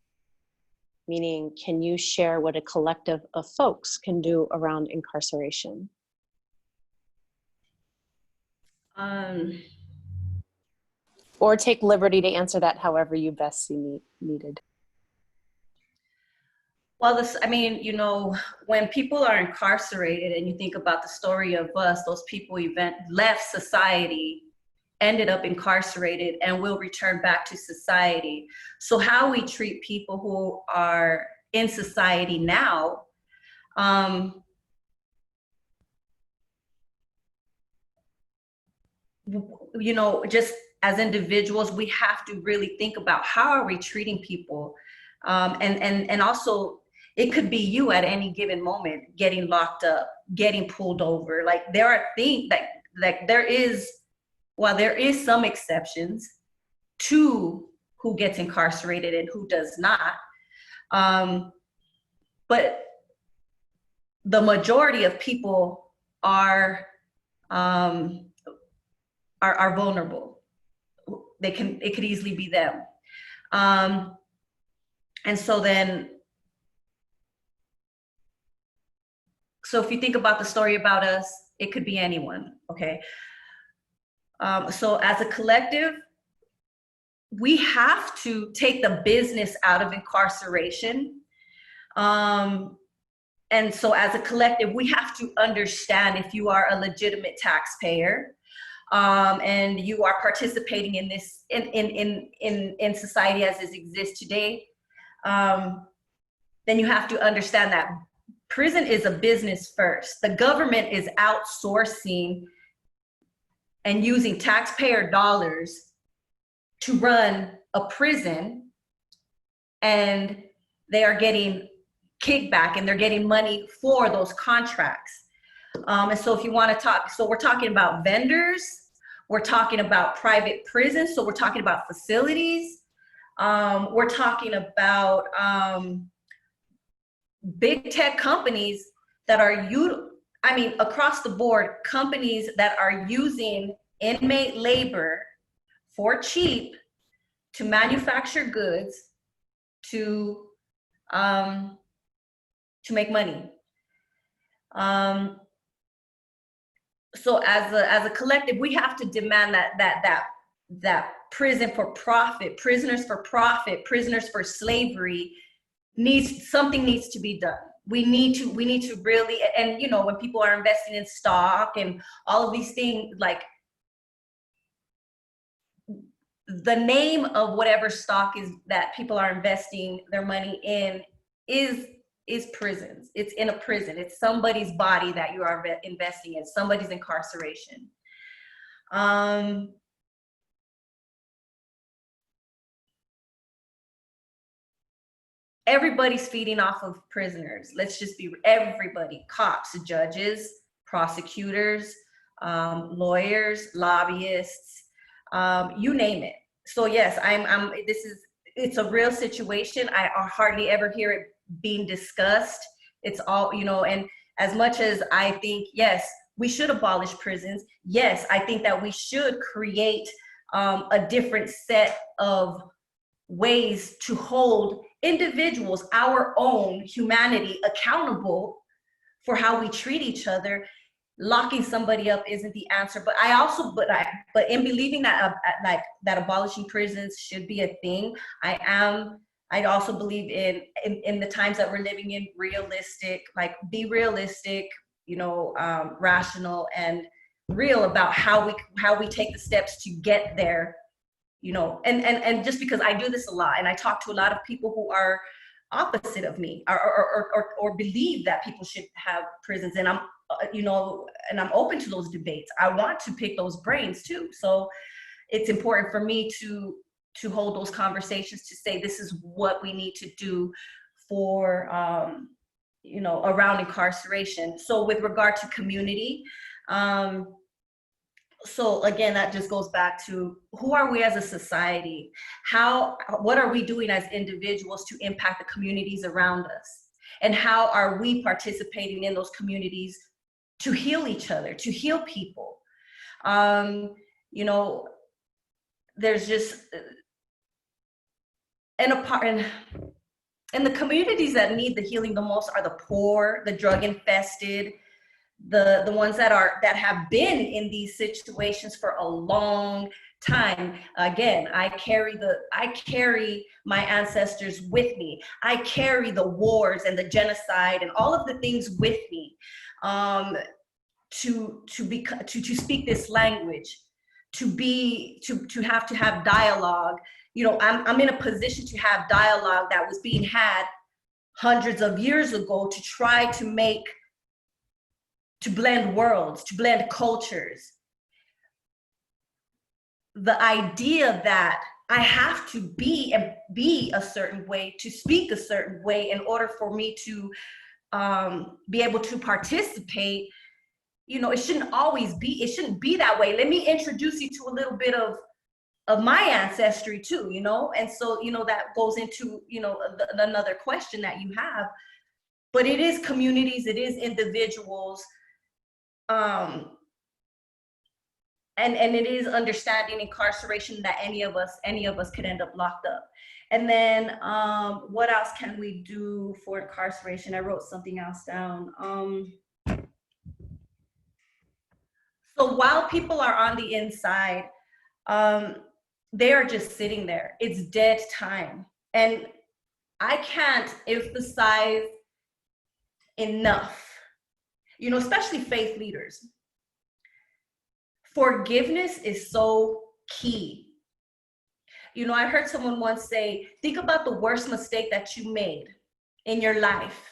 meaning can you share what a collective of folks can do around incarceration? Or take liberty to answer that however you best see needed. Well, I mean, you know, when people are incarcerated and you think about the story of us, those people left society, ended up incarcerated, and will return back to society. So how we treat people who are in society now, you know, just as individuals, we have to really think about how are we treating people, and also It could be you at any given moment getting locked up, getting pulled over. Like there are things like there is, while there is some exceptions to who gets incarcerated and who does not, but the majority of people are vulnerable. It could easily be them. And so then, so if you think about the story about us, it could be anyone, okay? So as a collective, we have to take the business out of incarceration. And so as a collective, we have to understand if you are a legitimate taxpayer, and you are participating in this, in society as it exists today, then you have to understand that prison is a business first. The government is outsourcing and using taxpayer dollars to run a prison, and they are getting kickback and they're getting money for those contracts. And so if you want to talk, so we're talking about vendors, we're talking about private prisons, so we're talking about facilities, we're talking about big tech companies that are, across the board, companies that are using inmate labor for cheap to manufacture goods to make money. So as a collective, we have to demand that prison for profit, prisoners for profit, prisoners for slavery something needs to be done. We need to really, and when people are investing in stock and all of these things, like the name of whatever stock is that people are investing their money in is prisons. It's in a prison. It's somebody's body that you are investing in, somebody's incarceration. Everybody's feeding off of prisoners. Let's just be everybody: cops, judges, prosecutors, lawyers, lobbyists, you name it. So yes, it's a real situation. I hardly ever hear it being discussed. It's all, and as much as I think, yes, we should abolish prisons. Yes, I think that we should create a different set of ways to hold individuals, our own humanity, accountable for how we treat each other. Locking somebody up isn't the answer, but but in believing that that abolishing prisons should be a thing, I also believe in the times that we're living in, be realistic, rational and real about how we take the steps to get there, and just because I do this a lot and I talk to a lot of people who are opposite of me or believe that people should have prisons, and I'm open to those debates. I want to pick those brains too. So it's important for me to hold those conversations, to say this is what we need to do for around incarceration. So with regard to community, so again, that just goes back to who are we as a society? What are we doing as individuals to impact the communities around us? And how are we participating in those communities to heal each other, to heal people? There's just, and the communities that need the healing the most are the poor, the drug infested, the ones that have been in these situations for a long time. Again, I carry my ancestors with me. I carry the wars and the genocide and all of the things with me, to speak this language, to have dialogue. I'm in a position to have dialogue that was being had hundreds of years ago, to try to blend worlds, to blend cultures. The idea that I have to be a certain way, to speak a certain way in order for me to be able to participate. You know, it shouldn't be that way. Let me introduce you to a little bit of my ancestry too, you know? And so, you know, that goes into, you know, another question that you have, but it is communities, it is individuals, and it is understanding incarceration that any of us could end up locked up. And then what else can we do for incarceration? I wrote something else down. So while people are on the inside, they are just sitting there. It's dead time. And I can't emphasize enough, you know, especially faith leaders. Forgiveness is so key. You know, I heard someone once say, think about the worst mistake that you made in your life,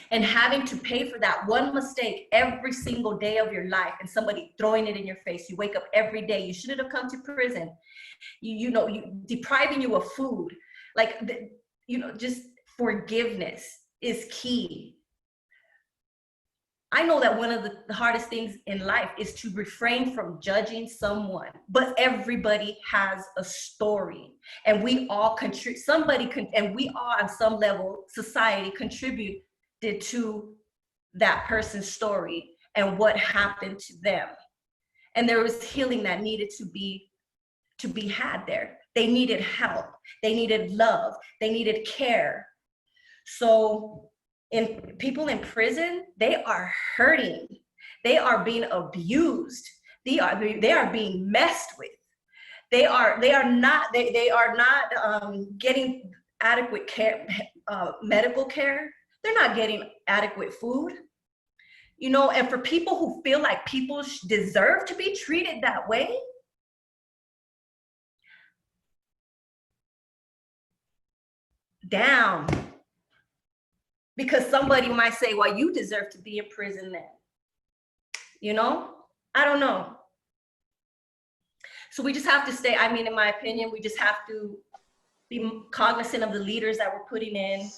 and having to pay for that one mistake every single day of your life, and somebody throwing it in your face. You wake up every day. You shouldn't have come to prison. You depriving you of food. Like, you know, just forgiveness is key. I know that one of the hardest things in life is to refrain from judging someone, but everybody has a story, and we all contribute. And we all, on some level, society contributed to that person's story and what happened to them. And there was healing that needed to be had there. They needed help. They needed love. They needed care. So people in prison, they are hurting. They are being abused. They are being messed with. They are not getting adequate care, medical care. They're not getting adequate food. You know, and for people who feel like people deserve to be treated that way, down. Because somebody might say, well, you deserve to be in prison then. You know? I don't know. So we just have to stay, I mean, in my opinion, we just have to be cognizant of the leaders that we're putting in,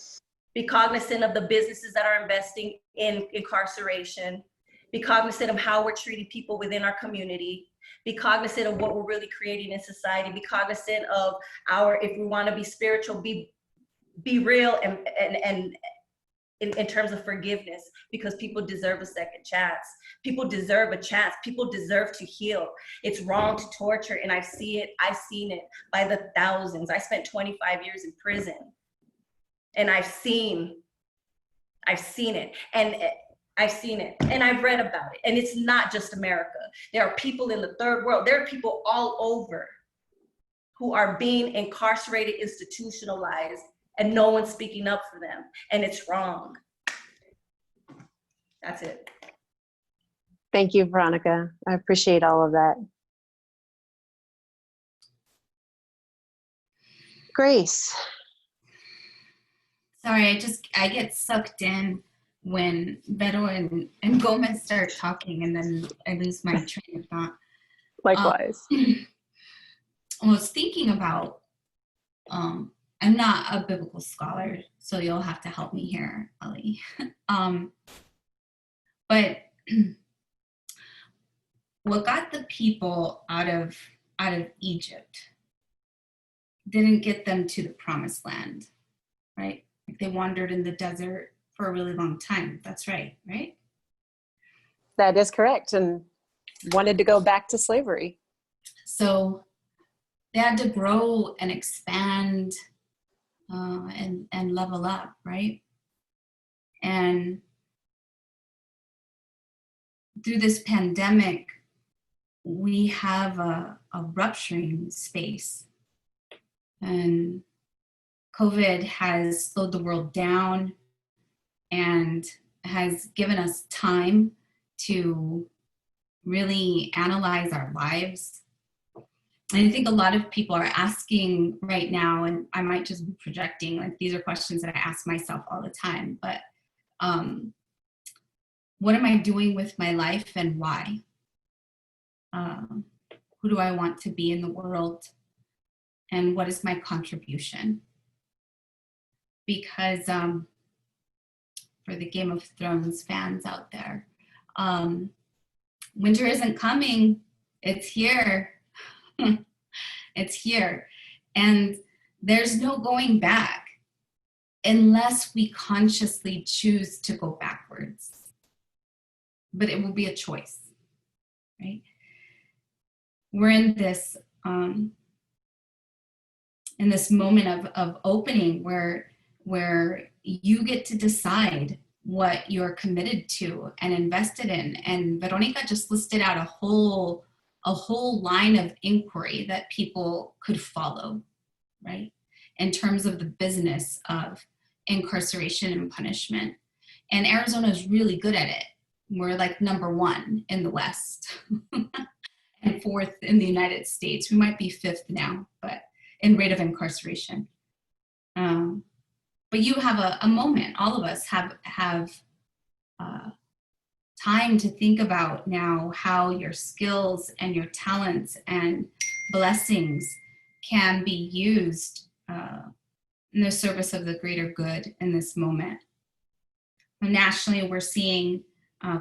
be cognizant of the businesses that are investing in incarceration, be cognizant of how we're treating people within our community, be cognizant of what we're really creating in society, be cognizant of if we want to be spiritual, be real and in terms of forgiveness, because people deserve a second chance. People deserve a chance. People deserve to heal. It's wrong to torture, and I've seen it by the thousands. I spent 25 years in prison, and I've seen it, and I've read about it, and it's not just America. There are people in the third world. There are people all over who are being incarcerated, institutionalized, and no one's speaking up for them, and it's wrong. That's it. Thank you, Veronica. I appreciate all of that. Grace. Sorry, I get sucked in when Vero and Gamez start talking, and then I lose my train of thought. Likewise. I was thinking about, I'm not a biblical scholar, so you'll have to help me here, Ellie. But what got the people out of Egypt didn't get them to the promised land, right? Like, they wandered in the desert for a really long time. That's right? That is correct, and wanted to go back to slavery. So they had to grow and expand and level up, right? And through this pandemic, we have a rupturing space, and COVID has slowed the world down and has given us time to really analyze our lives. And I think a lot of people are asking right now, and I might just be projecting, like, these are questions that I ask myself all the time, but what am I doing with my life and why? Who do I want to be in the world? and what is my contribution? Because for the Game of Thrones fans out there, winter isn't coming, it's here. It's here. And there's no going back unless we consciously choose to go backwards. But it will be a choice, right? We're in this moment of opening where you get to decide what you're committed to and invested in. And Veronica just listed out a whole line of inquiry that people could follow, right? In terms of the business of incarceration and punishment. And Arizona is really good at it. We're like #1 in the West and 4th in the United States. We might be 5th now, but in rate of incarceration. But you have a moment, all of us have time to think about now how your skills and your talents and blessings can be used in the service of the greater good in this moment. Nationally, we're seeing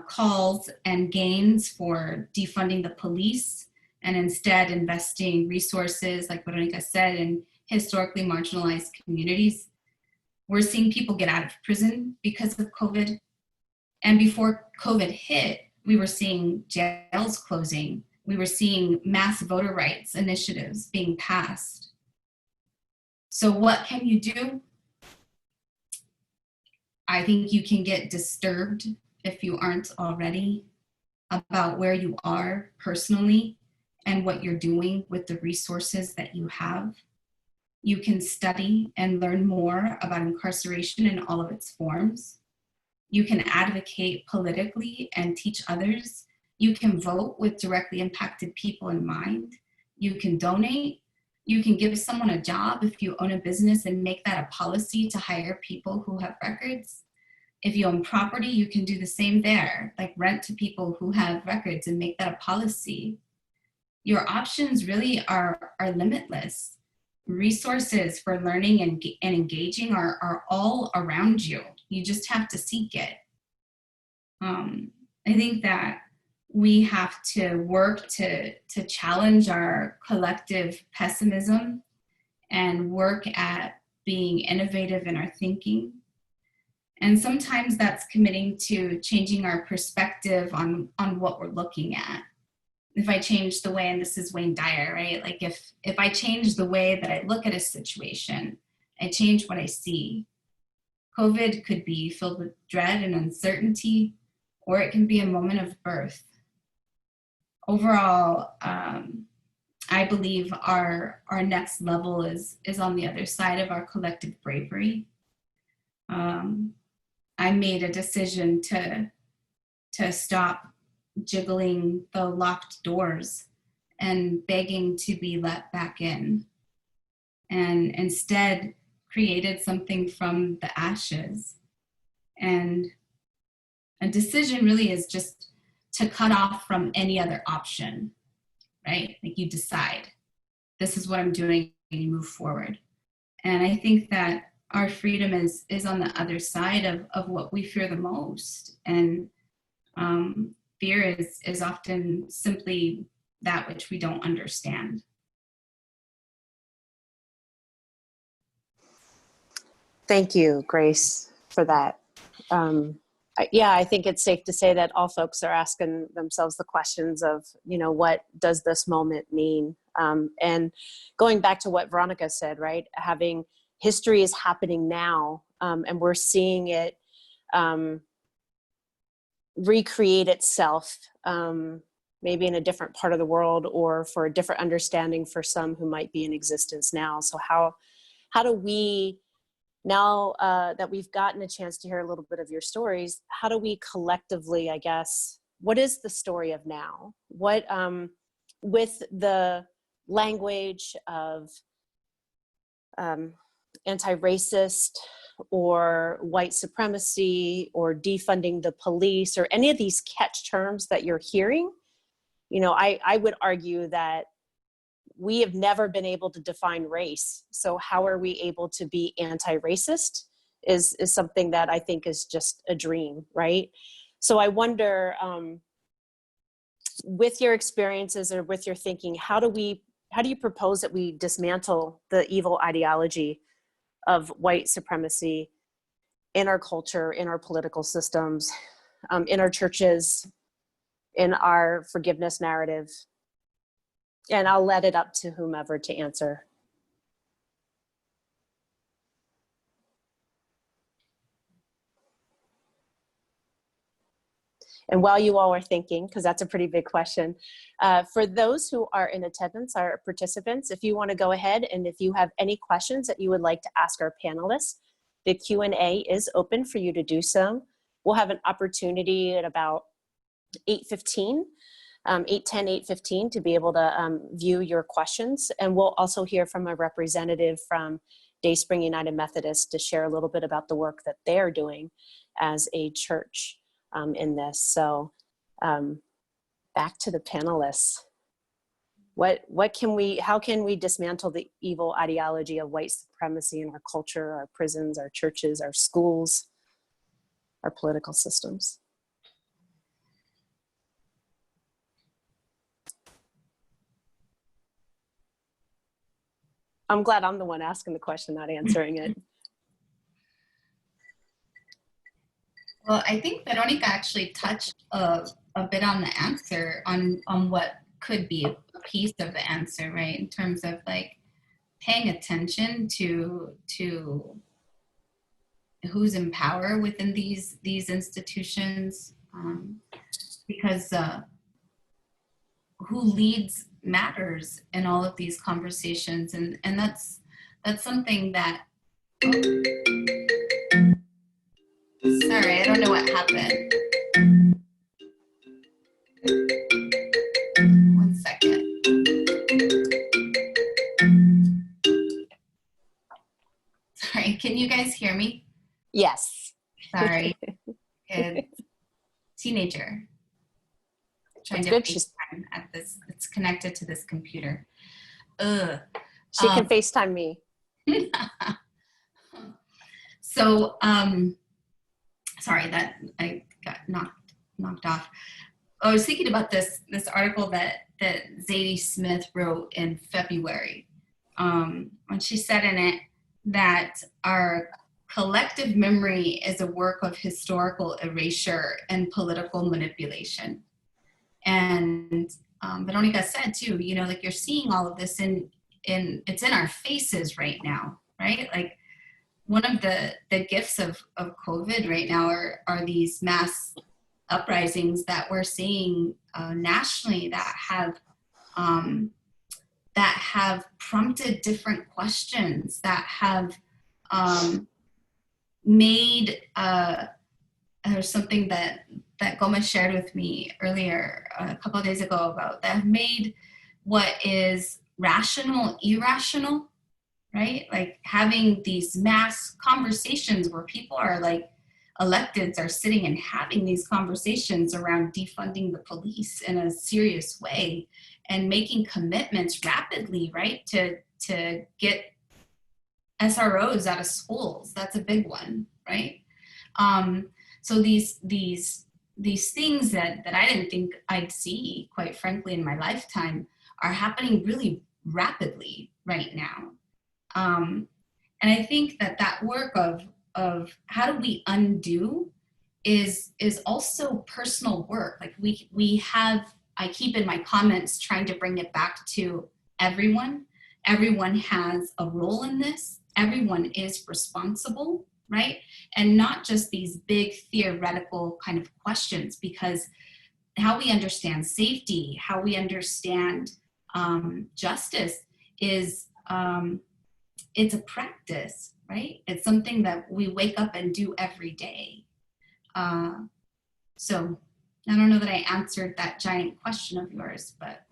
calls and gains for defunding the police and instead investing resources, like Veronica said, in historically marginalized communities. We're seeing people get out of prison because of COVID. And before COVID hit, we were seeing jails closing. We were seeing mass voter rights initiatives being passed. So what can you do? I think you can get disturbed, if you aren't already, about where you are personally and what you're doing with the resources that you have. You can study and learn more about incarceration in all of its forms. You can advocate politically and teach others. You can vote with directly impacted people in mind. You can donate. You can give someone a job if you own a business and make that a policy to hire people who have records. If you own property, you can do the same there, like rent to people who have records and make that a policy. Your options really are limitless. Resources for learning and engaging are all around you. You just have to seek it. I think that we have to work to challenge our collective pessimism and work at being innovative in our thinking. And sometimes that's committing to changing our perspective on what we're looking at. If I change the way, and this is Wayne Dyer, right? Like if I change the way that I look at a situation, I change what I see. COVID could be filled with dread and uncertainty, or it can be a moment of birth. Overall, I believe our next level is on the other side of our collective bravery. I made a decision to stop jiggling the locked doors and begging to be let back in, and instead created something from the ashes. And a decision really is just to cut off from any other option, right? Like you decide, this is what I'm doing, and you move forward. And I think that our freedom is on the other side of what we fear the most. And fear is often simply that which we don't understand. Thank you, Grace, for that. Yeah, I think it's safe to say that all folks are asking themselves the questions of, what does this moment mean? And going back to what Veronica said, right? Having history is happening now, and we're seeing it recreate itself, maybe in a different part of the world or for a different understanding for some who might be in existence now. So how do we, now that we've gotten a chance to hear a little bit of your stories, how do we collectively, I guess, what is the story of now? What, with the language of anti-racist or white supremacy or defunding the police or any of these catch terms that you're hearing, I would argue that we have never been able to define race. So how are we able to be anti-racist is something that I think is just a dream, right? So I wonder, with your experiences or with your thinking, how do you propose that we dismantle the evil ideology of white supremacy in our culture, in our political systems, in our churches, in our forgiveness narrative? And I'll let it up to whomever to answer. And while you all are thinking, because that's a pretty big question, for those who are in attendance, our participants, if you want to go ahead and if you have any questions that you would like to ask our panelists, the Q&A is open for you to do so. We'll have an opportunity at about 8:15, 8:10, 8:15 to be able to view your questions. And we'll also hear from a representative from Dayspring United Methodist to share a little bit about the work that they're doing as a church in this. So back to the panelists. How can we dismantle the evil ideology of white supremacy in our culture, our prisons, our churches, our schools, our political systems? I'm glad I'm the one asking the question, not answering it. Well, I think Veronica actually touched a bit on the answer, on what could be a piece of the answer, right? In terms of like paying attention to who's in power within these institutions, because who leads matters in all of these conversations, and that's something that. Sorry, I don't know what happened. One second. Sorry, can you guys hear me? Yes. Sorry. Teenager. Trying to FaceTime at this. It's connected to this computer. She can FaceTime me. So, sorry that I got knocked off. I was thinking about this article that Zadie Smith wrote in February, when she said in it that our collective memory is a work of historical erasure and political manipulation. And Veronica said too, you know, like you're seeing all of this it's in our faces right now, right? Like one of the gifts of COVID right now are these mass uprisings that we're seeing nationally that have prompted different questions, that have made there's something that Gamez shared with me earlier a couple of days ago about that have made what is rational irrational, right? Like having these mass conversations where people are like, electeds are sitting and having these conversations around defunding the police in a serious way and making commitments rapidly, right? To get SROs out of schools. That's a big one, right? So these things that I didn't think I'd see, quite frankly, in my lifetime are happening really rapidly right now. And I think that work of how do we undo is also personal work. Like we have, I keep in my comments trying to bring it back to everyone. Everyone has a role in this. Everyone is responsible, right? And not just these big theoretical kind of questions, because how we understand safety, how we understand justice is, it's a practice, right? It's something that we wake up and do every day. So I don't know that I answered that giant question of yours, but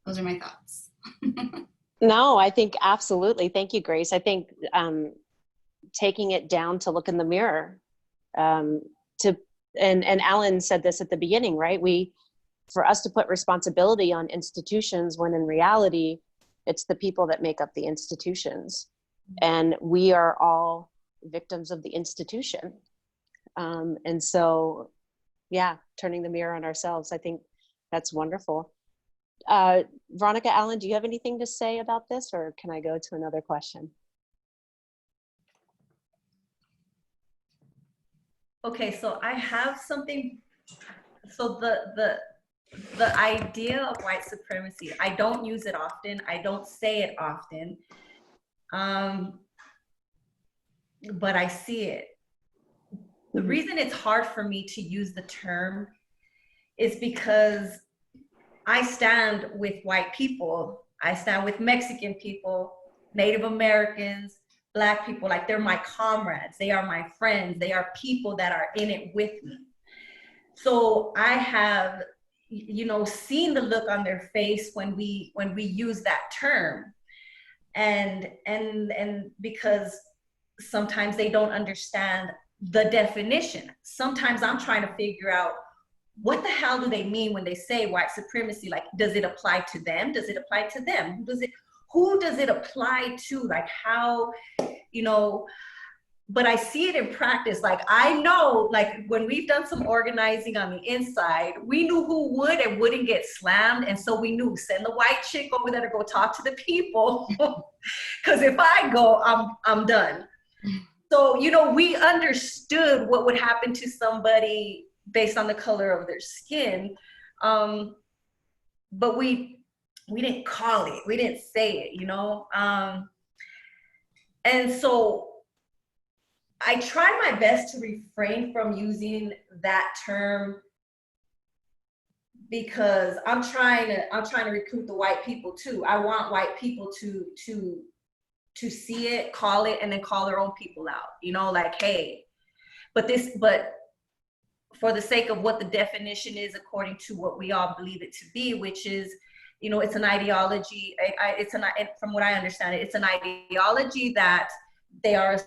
those are my thoughts. No, I think absolutely. Thank you, Grace. I think taking it down to look in the mirror, and Alan said this at the beginning, right? For us to put responsibility on institutions when in reality, It's the people that make up the institutions. And we are all victims of the institution. And so, yeah, turning the mirror on ourselves, I think that's wonderful. Veronica, Allen, do you have anything to say about this, or can I go to another question? Okay, so I have something. So the idea of white supremacy, I don't use it often. I don't say it often, but I see it. The reason it's hard for me to use the term is because I stand with white people. I stand with Mexican people, Native Americans, Black people. Like, they're my comrades. They are my friends. They are people that are in it with me. So I have, you know, seen the look on their face when we use that term, and because sometimes they don't understand the definition. Sometimes I'm trying to figure out, what the hell do they mean when they say white supremacy? Like, does it apply to them? Does it apply to them? Who does it apply to? Like, how, you know? But I see it in practice. Like, I know, like, when we've done some organizing on the inside, we knew who would and wouldn't get slammed. And so we knew, send the white chick over there to go talk to the people. Because if I go, I'm done. So, you know, we understood what would happen to somebody based on the color of their skin. But we didn't call it, we didn't say it, you know? And so I try my best to refrain from using that term, because I'm trying to recruit the white people too. I want white people to see it, call it, and then call their own people out, you know, like, hey, but for the sake of what the definition is, according to what we all believe it to be, which is, you know, it's an ideology. From what I understand it, it's an ideology that they are,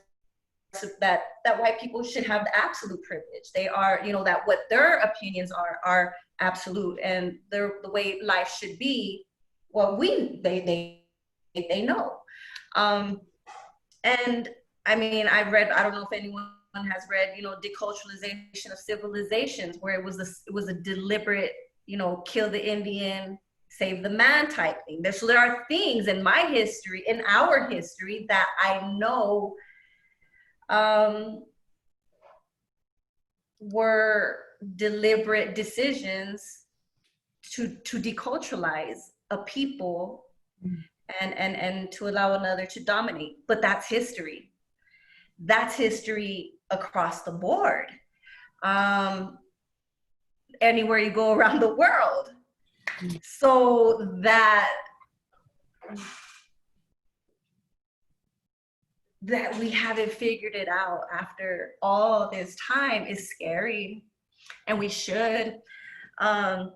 that white people should have the absolute privilege. They are, you know, that what their opinions are absolute, and the way life should be, well, they know. And I mean, I don't know if anyone has read, you know, Deculturalization of Civilizations, where it was a deliberate, you know, kill the Indian, save the man type thing. So there are things in my history, in our history, that I know were deliberate decisions to deculturalize a people and to allow another to dominate. But that's history. That's history across the board. Anywhere you go around the world. So that we haven't figured it out after all this time is scary, and we should. So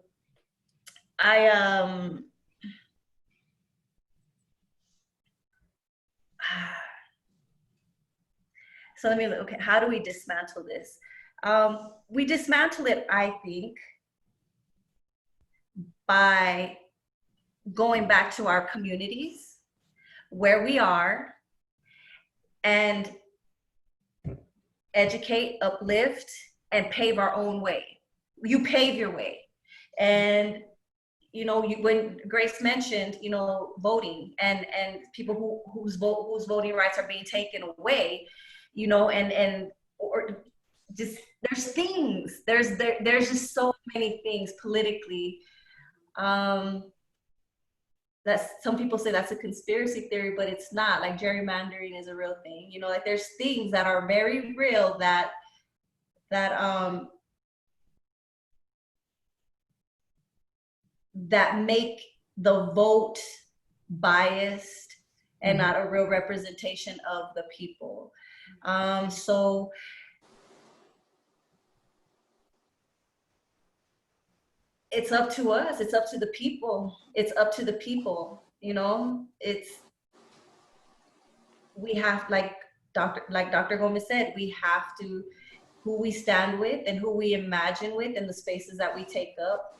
let me look, okay, how do we dismantle this? We dismantle it, I think, by going back to our communities, where we are, and educate, uplift, and pave our own way. You pave your way. And, you know, when Grace mentioned, you know, voting and people whose voting rights are being taken away, you know, or just, there's things, there's just so many things politically, that some people say that's a conspiracy theory, but it's not. Like, gerrymandering is a real thing, you know, like, there's things that are very real that make the vote biased and not a real representation of the people. So it's up to us. It's up to the people. It's up to the people, you know, we have, like Dr. Gamez said, we have to, who we stand with and who we imagine with in the spaces that we take up.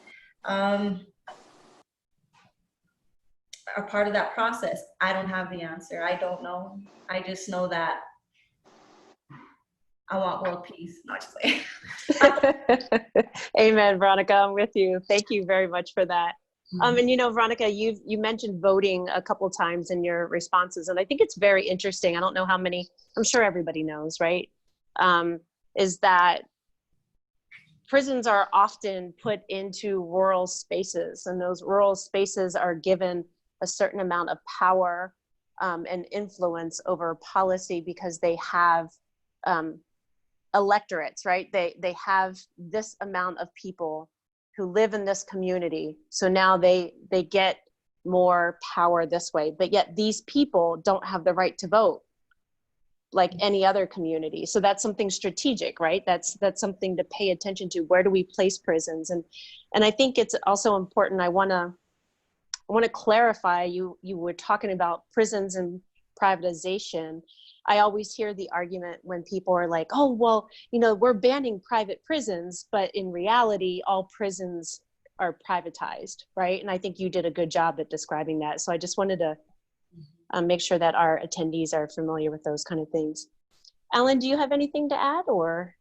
are part of that process. I don't have the answer. I don't know. I just know that I want world peace. No, just like. Amen, Veronica. I'm with you. Thank you very much for that. And you know, Veronica, you mentioned voting a couple times in your responses, and I think it's very interesting. I don't know how many. I'm sure everybody knows, right? Is that prisons are often put into rural spaces, and those rural spaces are given a certain amount of power and influence over policy because they have electorates, right? They have this amount of people who live in this community. So now they get more power this way, but yet these people don't have the right to vote like any other community. So that's something strategic, right? That's something to pay attention to. Where do we place prisons? And I think it's also important. I want to clarify, you were talking about prisons and privatization. I always hear the argument when people are like, oh, well, you know, we're banning private prisons, but in reality, all prisons are privatized, right? And I think you did a good job at describing that. So I just wanted to make sure that our attendees are familiar with those kind of things. Alan, do you have anything to add, or?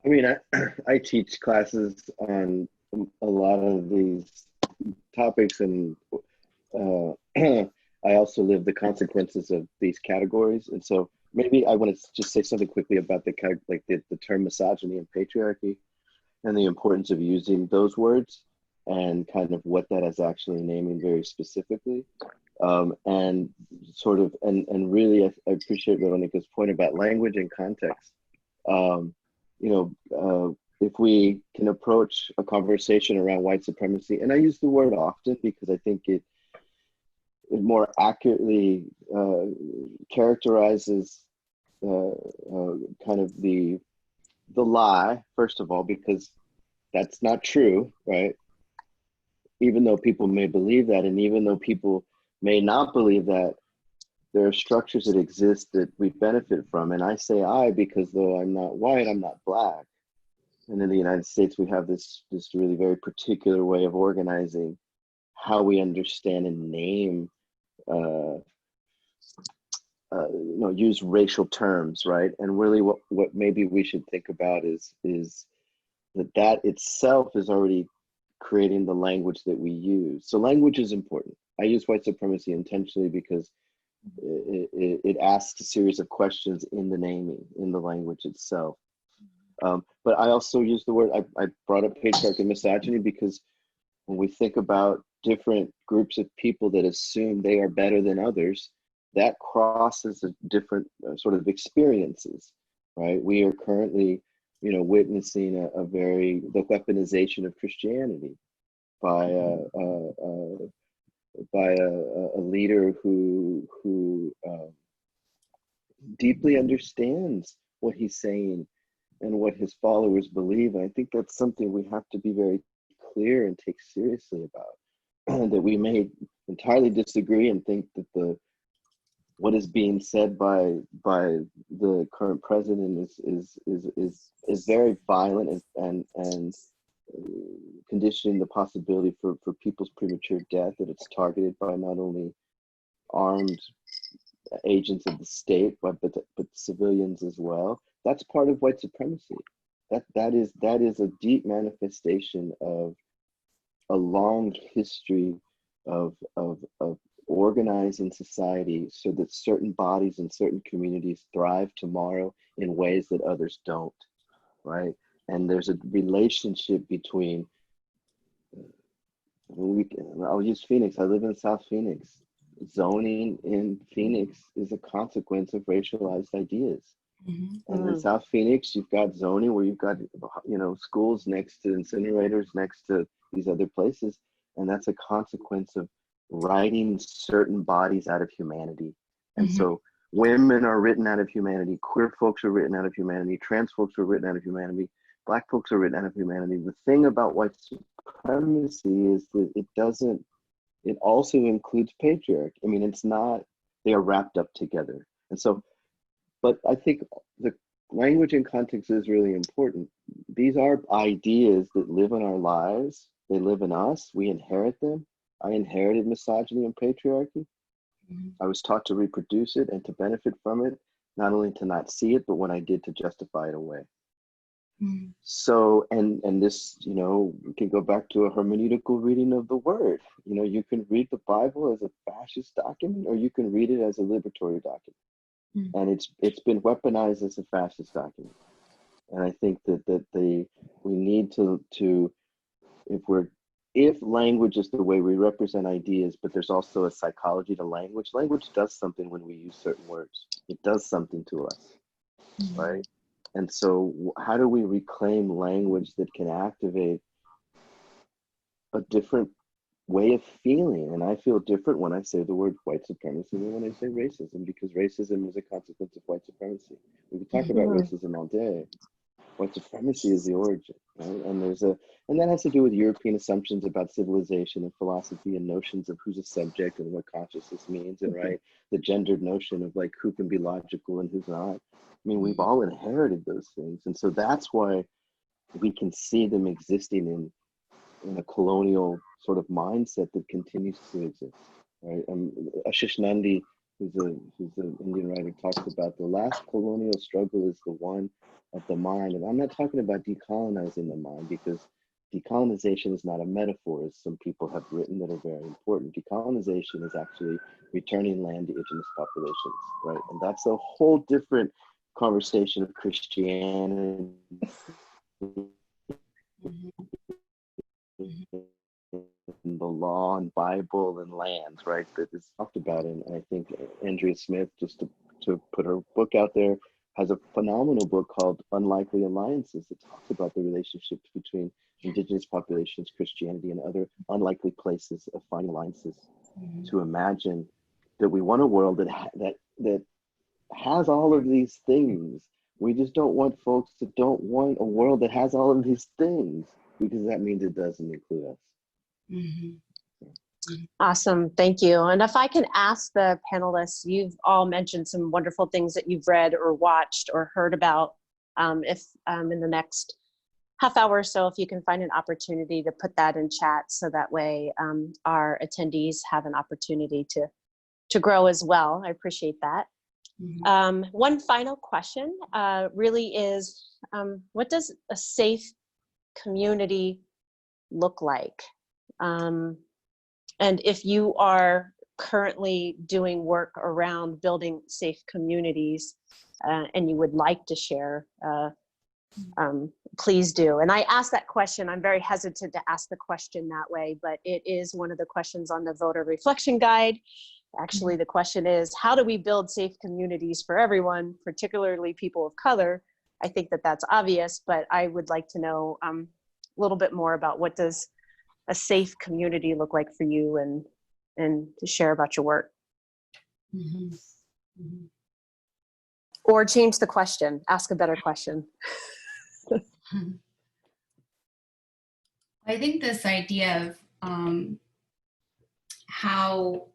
I mean, I teach classes on a lot of these topics, and I also live the consequences of these categories. And so maybe I want to just say something quickly about the term misogyny and patriarchy and the importance of using those words and kind of what that is actually naming very specifically. And sort of, and really, I appreciate Veronica's point about language and context. You know, if we can approach a conversation around white supremacy, and I use the word often because I think it more accurately characterizes kind of the lie, first of all, because that's not true, right? Even though people may believe that, and even though people may not believe that, there are structures that exist that we benefit from. And I say I because though I'm not white, I'm not black. And in the United States, we have this really very particular way of organizing how we understand and name, you know, use racial terms, right? And really what maybe we should think about is that itself is already creating the language that we use. So language is important. I use white supremacy intentionally because it asks a series of questions in the naming, in the language itself. But I also use the word, I brought up patriarchy and misogyny because when we think about different groups of people that assume they are better than others, that crosses a different sort of experiences, right? We are currently, you know, witnessing the weaponization of Christianity by a leader who deeply understands what he's saying and what his followers believe. And I think that's something we have to be very clear and take seriously about. That we may entirely disagree and think that what is being said by the current president is very violent and conditioning the possibility for people's premature death, that it's targeted by not only armed agents of the state, but civilians as well. That's part of white supremacy. That is a deep manifestation of a long history of organizing society so that certain bodies and certain communities thrive tomorrow in ways that others don't, right? And there's a relationship between, I'll use Phoenix, I live in South Phoenix. Zoning in Phoenix is a consequence of racialized ideas. Mm-hmm. And in South Phoenix, you've got zoning where you've got, you know, schools next to incinerators, next to these other places. And that's a consequence of writing certain bodies out of humanity. And so women are written out of humanity, queer folks are written out of humanity, trans folks are written out of humanity, Black folks are written out of humanity. The thing about white supremacy is that it also includes patriarchy. I mean, it's not, they are wrapped up together. And so, but I think the language and context is really important. These are ideas that live in our lives. They live in us. We inherit them. I inherited misogyny and patriarchy. I was taught to reproduce it and to benefit from it, not only to not see it, but when I did, to justify it away. So, and this, you know, we can go back to a hermeneutical reading of the word. You know, you can read the Bible as a fascist document, or you can read it as a liberatory document. And it's been weaponized as a fascist document. And I think that we need to if language is the way we represent ideas, but there's also a psychology to language. Language does something when we use certain words. It does something to us, right? And so how do we reclaim language that can activate a different way of feeling? And I feel different when I say the word white supremacy than when I say racism, because racism is a consequence of white supremacy. We can talk about racism all day. White supremacy is the origin, right? And that has to do with European assumptions about civilization and philosophy and notions of who's a subject and what consciousness means, and right, the gendered notion of like who can be logical and who's not. I mean, we've all inherited those things, and so that's why we can see them existing in a colonial sort of mindset that continues to exist, right? Ashish Nandi, who's an Indian writer, talks about the last colonial struggle is the one of the mind. And I'm not talking about decolonizing the mind, because decolonization is not a metaphor, as some people have written that are very important. Decolonization is actually returning land to indigenous populations, right? And that's a whole different conversation of Christianity. The law and Bible and land, right, that is talked about. And I think Andrea Smith, just to put her book out there, has a phenomenal book called Unlikely Alliances that talks about the relationships between indigenous populations, Christianity, and other unlikely places of finding alliances. To imagine that we want a world that has all of these things. We just don't want folks that don't want a world that has all of these things, because that means it doesn't include us. Awesome, thank you. And if I can ask the panelists, you've all mentioned some wonderful things that you've read or watched or heard about. If in the next half hour or so, if you can find an opportunity to put that in chat, so that way our attendees have an opportunity to grow as well. I appreciate that. One final question really is, what does a safe community look like? And if you are currently doing work around building safe communities and you would like to share, please do. And I ask that question, I'm very hesitant to ask the question that way, but it is one of the questions on the voter reflection guide. Actually, the question is, how do we build safe communities for everyone, particularly people of color? I think that that's obvious, but I would like to know a little bit more about what does a safe community look like for you, and to share about your work. Or change the question, ask a better question. I think this idea of how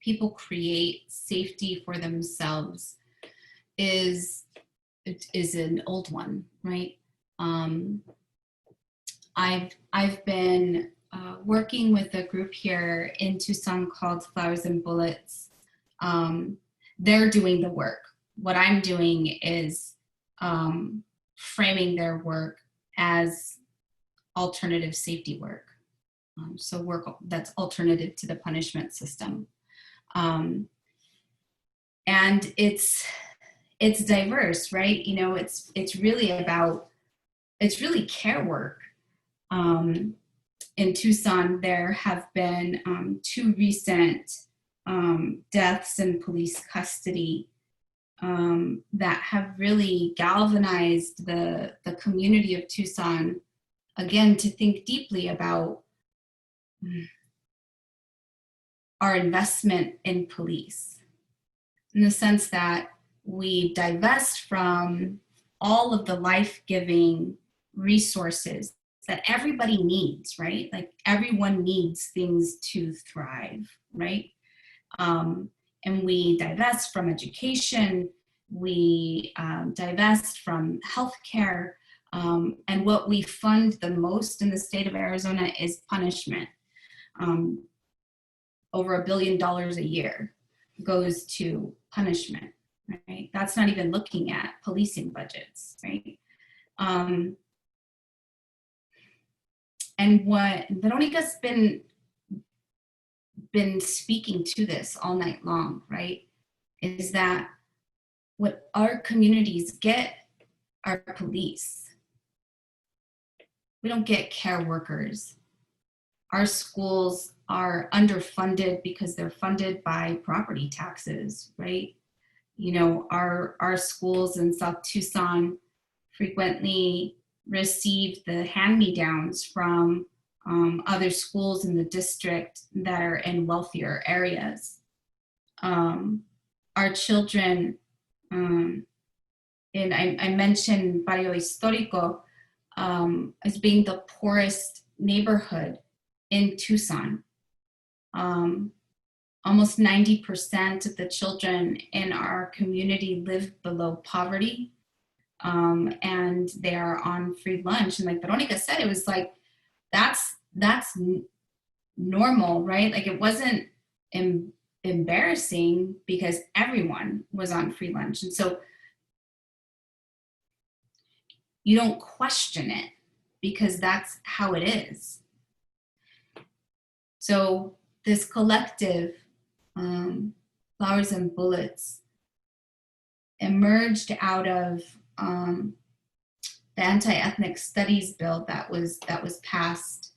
people create safety for themselves is an old one, right? I've been working with a group here in Tucson called Flowers and Bullets. They're doing the work. What I'm doing is framing their work as alternative safety work. So work that's alternative to the punishment system. And it's diverse, right? You know, it's really care work. In Tucson, there have been 2 recent deaths in police custody that have really galvanized the community of Tucson, again, to think deeply about our investment in police, in the sense that we divest from all of the life-giving resources that everybody needs, right? Like everyone needs things to thrive, right? And we divest from education, we divest from healthcare, and what we fund the most in the state of Arizona is punishment. over $1 billion a year goes to punishment, right? That's not even looking at policing budgets, right? And what Veronica's been speaking to this all night long, right, is that what our communities get are police. We don't get care workers. Our schools are underfunded because they're funded by property taxes, right? You know, our schools in South Tucson frequently receive the hand-me-downs from other schools in the district that are in wealthier areas. Our children, and I mentioned Barrio Histórico as being the poorest neighborhood in Tucson. Almost 90% of the children in our community live below poverty, and they are on free lunch. And like Veronica said, it was like, that's normal, right? Like it wasn't embarrassing because everyone was on free lunch. And so you don't question it because that's how it is. So this collective, Flowers and Bullets, emerged out of the anti-ethnic studies bill that was passed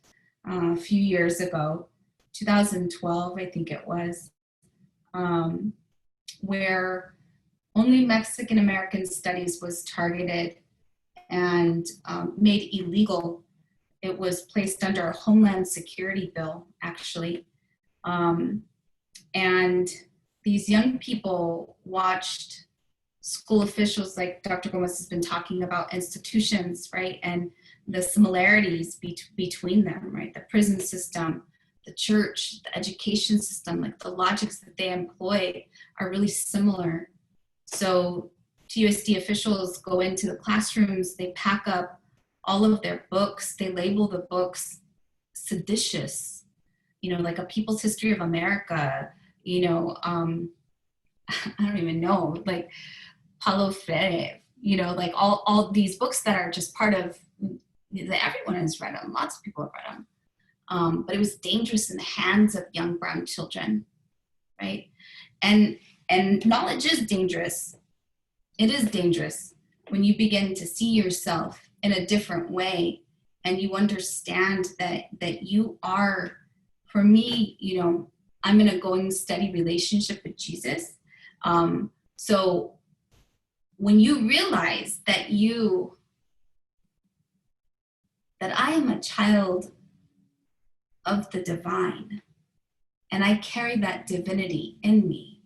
a few years ago, 2012, I think it was, where only Mexican American studies was targeted and made illegal. It was placed under a Homeland Security bill, actually. And these young people watched school officials, like Dr. Gamez has been talking about, institutions, right? And the similarities between them, right? The prison system, the church, the education system, like the logics that they employ are really similar. So TUSD officials go into the classrooms, they pack up all of their books, they label the books seditious, you know, like A People's History of America, you know, I don't even know, like Paulo Freire, you know, like all these books that are just part of, that everyone has read them, lots of people have read them. But it was dangerous in the hands of young brown children, right? And knowledge is dangerous. It is dangerous when you begin to see yourself in a different way and you understand that you are, for me, you know, I'm in a going steady relationship with Jesus. So when you realize that I am a child of the divine and I carry that divinity in me,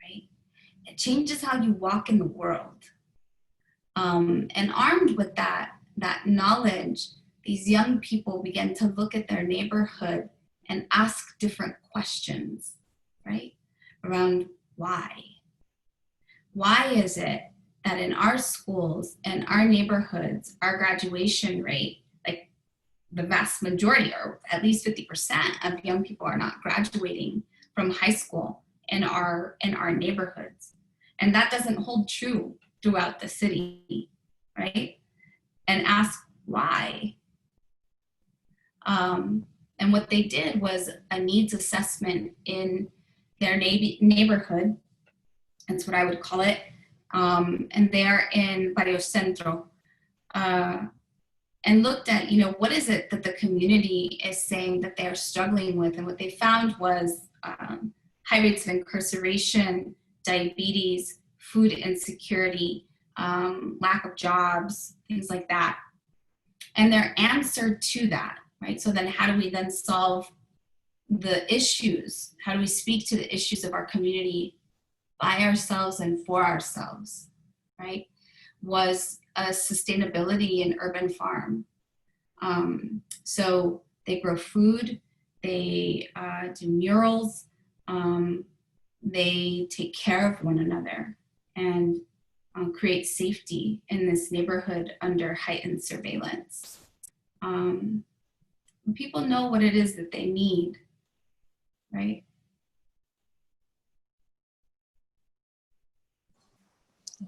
right? It changes how you walk in the world. And armed with that knowledge, these young people begin to look at their neighborhood and ask different questions, right? Around why. Why is it that in our schools and our neighborhoods, our graduation rate, like the vast majority, or at least 50% of young people are not graduating from high school in our neighborhoods? And that doesn't hold true throughout the city, right? And ask why. And what they did was a needs assessment in their neighborhood. That's what I would call it. And they're in Barrio Centro. And looked at, you know, what is it that the community is saying that they're struggling with? And what they found was high rates of incarceration, diabetes, food insecurity, lack of jobs, things like that. And their answer to that, right? So then how do we then solve the issues? How do we speak to the issues of our community by ourselves and for ourselves, right? Was a sustainability in urban farm. So they grow food, they do murals, they take care of one another and create safety in this neighborhood under heightened surveillance. when people know what it is that they need, right?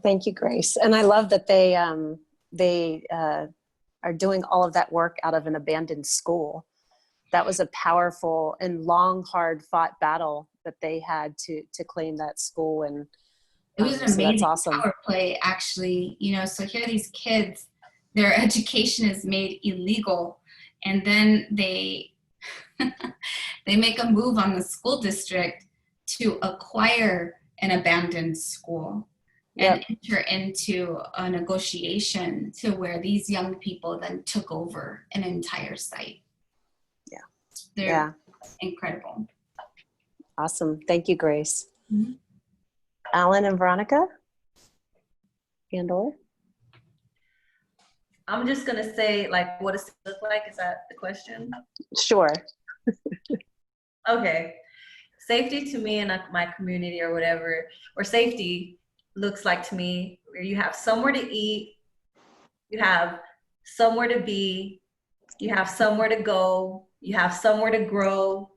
Thank you, Grace. And I love that they are doing all of that work out of an abandoned school. That was a powerful and long, hard fought battle that they had to claim that school. And it was an so amazing that's awesome. power play, actually. You know, so here are these kids, their education is made illegal, and then they they make a move on the school district to acquire an abandoned school and enter into a negotiation to where these young people then took over an entire site. They're incredible. Awesome. Thank you, Grace. Mm-hmm. Alan and Veronica? And/or? I'm just gonna say, like, what does it look like? Is that the question? Sure. Okay. Safety to me and my community or whatever, or safety looks like to me where you have somewhere to eat, you have somewhere to be, you have somewhere to go, you have somewhere to grow,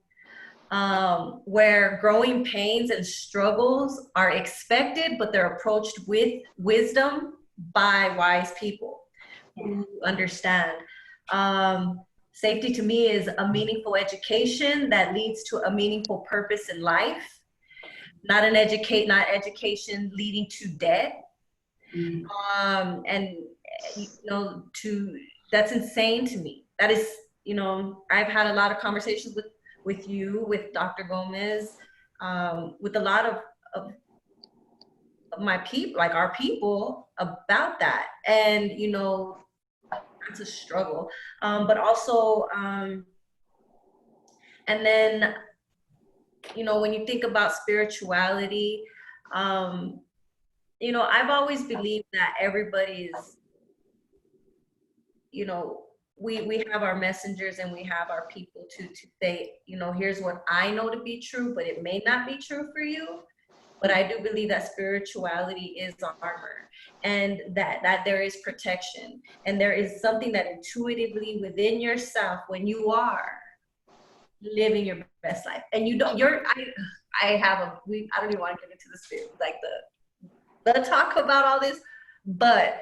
where growing pains and struggles are expected, but they're approached with wisdom by wise people who understand. Safety to me is a meaningful education that leads to a meaningful purpose in life, not education leading to debt. And you know, that's insane to me. That is, you know, I've had a lot of conversations with you, with Dr. Gamez, with a lot of my people, like our people, about that. And, you know, it's a struggle. But also, and then, you know, when you think about spirituality, you know, I've always believed that everybody is, you know, we have our messengers and we have our people to say, you know, here's what I know to be true, but it may not be true for you. But I do believe that spirituality is armor, and that there is protection, and there is something that intuitively within yourself, when you are living your best life, and you don't, I don't even want to get into the spirit, like the talk about all this, but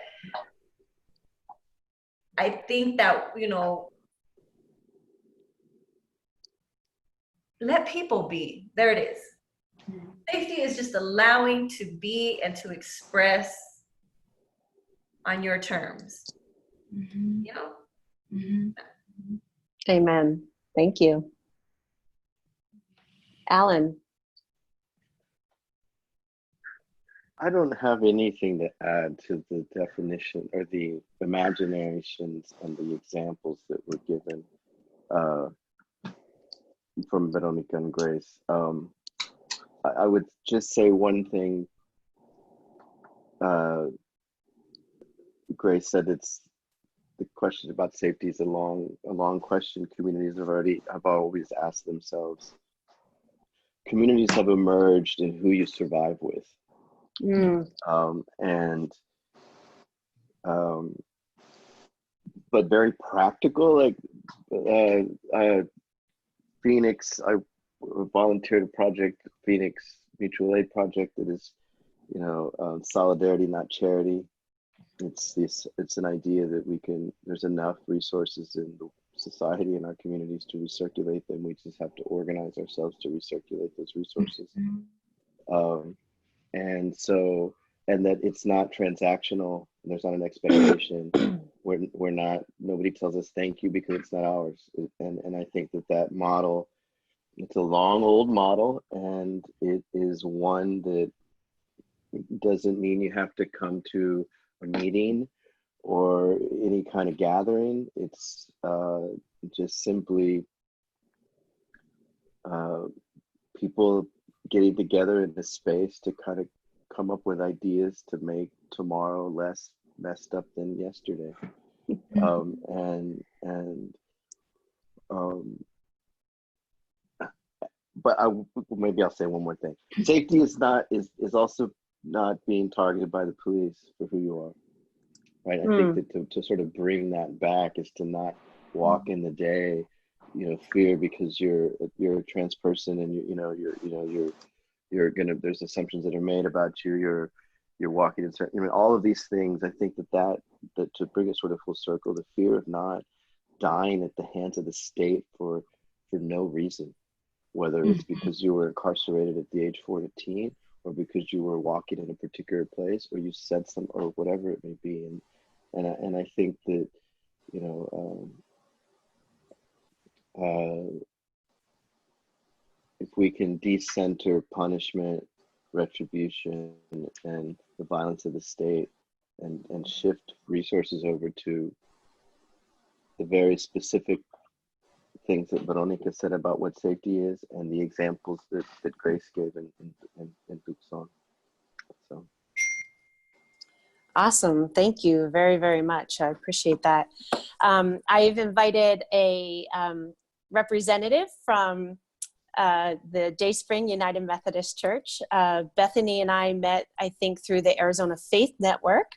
I think that, you know, let people be. There it is. Safety is just allowing to be and to express on your terms. You know? Amen. Thank you. Alan? I don't have anything to add to the definition or the imaginations and the examples that were given from Veronica and Grace. I would just say one thing. Grace said the question about safety is a long question. Communities have always asked themselves. Communities have emerged in who you survive with. But very practical, like Phoenix, I volunteered a project, Phoenix Mutual Aid Project, that is, you know, solidarity, not charity. It's an idea that there's enough resources in the society and our communities to recirculate them. We just have to organize ourselves to recirculate those resources. And that it's not transactional. There's not an expectation. Nobody tells us thank you because it's not ours. And I think that model, it's a long old model, and it is one that doesn't mean you have to come to a meeting or any kind of gathering. It's just simply people getting together in this space to kind of come up with ideas to make tomorrow less messed up than yesterday. But maybe I'll say one more thing. Safety is also not being targeted by the police for who you are, right? I think that to sort of bring that back is to not walk in the day fear because you're a trans person, and you're gonna, there's assumptions that are made about you. You're walking in certain, all of these things. I think that to bring it sort of full circle, the fear of not dying at the hands of the state for no reason, whether it's because you were incarcerated at the age 14, or because you were walking in a particular place, or you said some, or whatever it may be. And I think that, if we can decenter punishment, retribution, and the violence of the state, and shift resources over to the very specific things that Veronica said about what safety is, and the examples that Grace gave in Tucson. So. Awesome. Thank you very, very much. I appreciate that. I've invited a representative from the Dayspring United Methodist Church. Bethany and I met, I think, through the Arizona Faith Network,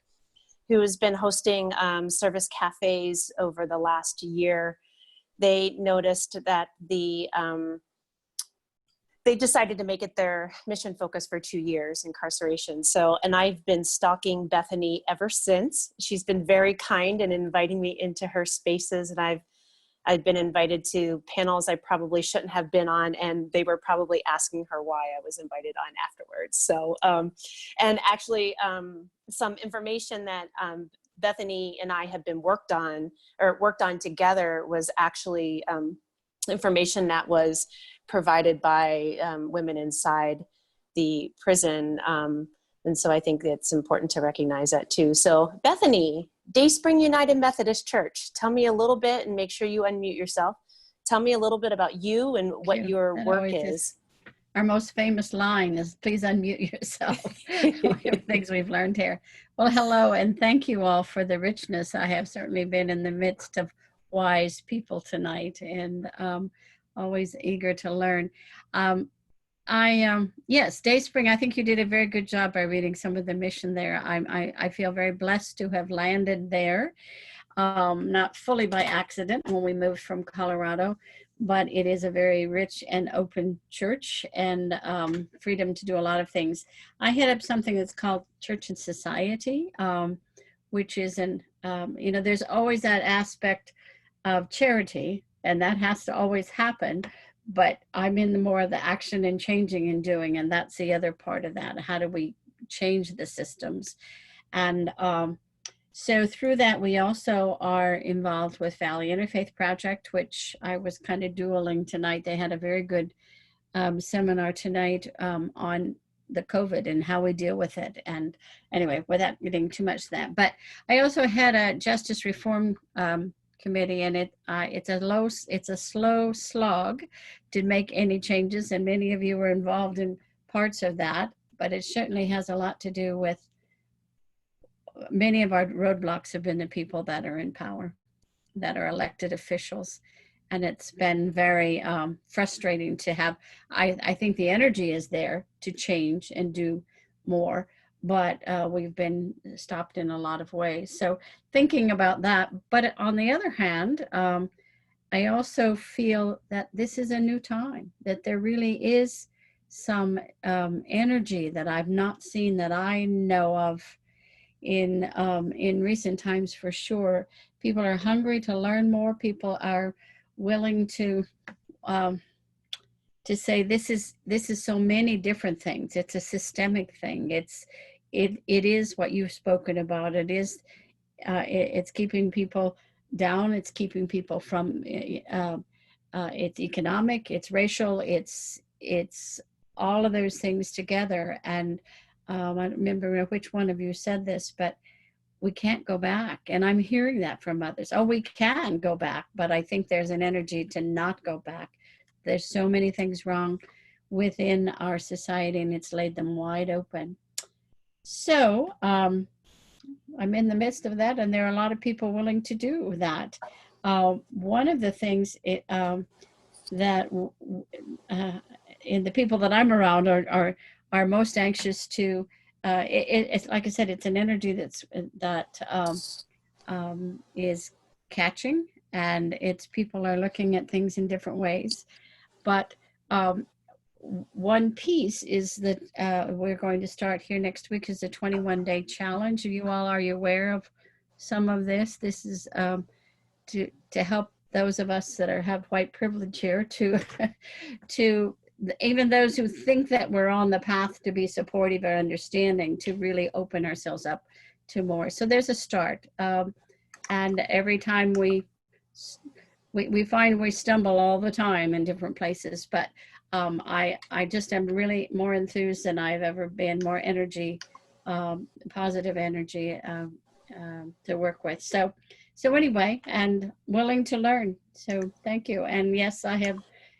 who has been hosting service cafes over the last year. They noticed that they decided to make it their mission focus for 2 years, incarceration. So, and I've been stalking Bethany ever since. She's been very kind in inviting me into her spaces, and I've been invited to panels I probably shouldn't have been on, and they were probably asking her why I was invited on afterwards. So, and actually some information that Bethany and I have been worked on together was actually information that was provided by women inside the prison. And so I think it's important to recognize that too. So Bethany, Dayspring United Methodist Church, tell me a little bit, and make sure you unmute yourself. Tell me a little bit about you and what your work is. Our most famous line is, please unmute yourself. One of the things we've learned here. Well, hello, and thank you all for the richness. I have certainly been in the midst of wise people tonight, and always eager to learn. Yes, Dayspring, I think you did a very good job by reading some of the mission there. I feel very blessed to have landed there, not fully by accident when we moved from Colorado, but it is a very rich and open church, and freedom to do a lot of things. I head up something that's called Church and Society, which is there's always that aspect of charity, and that has to always happen, but I'm in the more of the action and changing and doing, and that's the other part of that. How do we change the systems? And so through that, we also are involved with Valley Interfaith Project, which I was kind of dueling tonight. They had a very good seminar tonight on the COVID and how we deal with it. And anyway, without getting too much to that, but I also had a Justice Reform Committee, and it's a slow slog to make any changes, and many of you were involved in parts of that, but it certainly has a lot to do with many of our roadblocks have been the people that are in power, that are elected officials, and it's been very frustrating to have. I think the energy is there to change and do more, but we've been stopped in a lot of ways. So thinking about that, but on the other hand, I also feel that this is a new time, that there really is some energy that I've not seen, that I know of in recent times for sure. People are hungry to learn more. People are willing to say this is so many different things. It's a systemic thing. It is what you've spoken about. It is it's keeping people down. It's keeping people from. It's economic. It's racial. It's all of those things together. And I don't remember which one of you said this, but we can't go back. And I'm hearing that from others. Oh, we can go back, but I think there's an energy to not go back. There's so many things wrong within our society, and it's laid them wide open. So I'm in the midst of that, and there are a lot of people willing to do that. One of the things that in the people that I'm around are most anxious to, it's like I said, it's an energy that is catching and it's people are looking at things in different ways. But one piece is that we're going to start here next week is the 21-day challenge. You all, are you aware of some of this? This is to help those of us that have white privilege here to to even those who think that we're on the path to be supportive or understanding, to really open ourselves up to more. So there's a start, and every time we find we stumble all the time in different places, but I just am really more enthused than I've ever been, more energy, positive energy to work with. So anyway, and willing to learn. So thank you. And yes,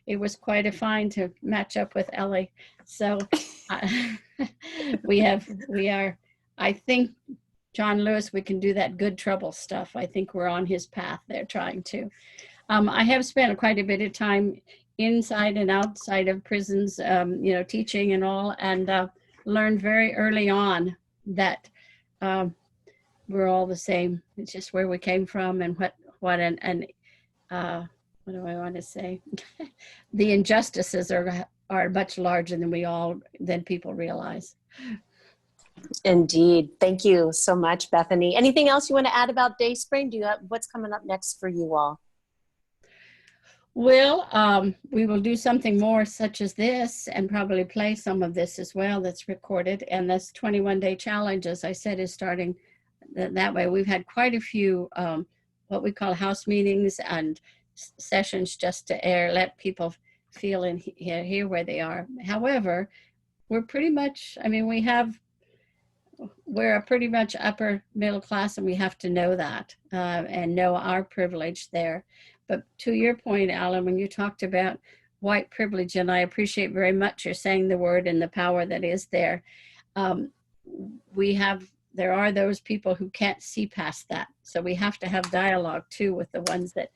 it was quite a find to match up with Ellie. So we are, I think, John Lewis, we can do that good trouble stuff. I think we're on his path there trying to. I have spent quite a bit of time inside and outside of prisons, teaching and all, and learned very early on that we're all the same. It's just where we came from and what do I want to say? The injustices are much larger than people realize. Indeed. Thank you so much, Bethany. Anything else you want to add about Dayspring? What's coming up next for you all? Well, we will do something more such as this and probably play some of this as well that's recorded. And this 21-day challenge, as I said, is starting that way. We've had quite a few what we call house meetings and sessions just to let people feel and hear where they are. However, we're pretty much, we're a pretty much upper middle class, and we have to know that and know our privilege there. But to your point, Alan, when you talked about white privilege, and I appreciate very much you're saying the word and the power that is there, there are those people who can't see past that. So we have to have dialogue too with the ones that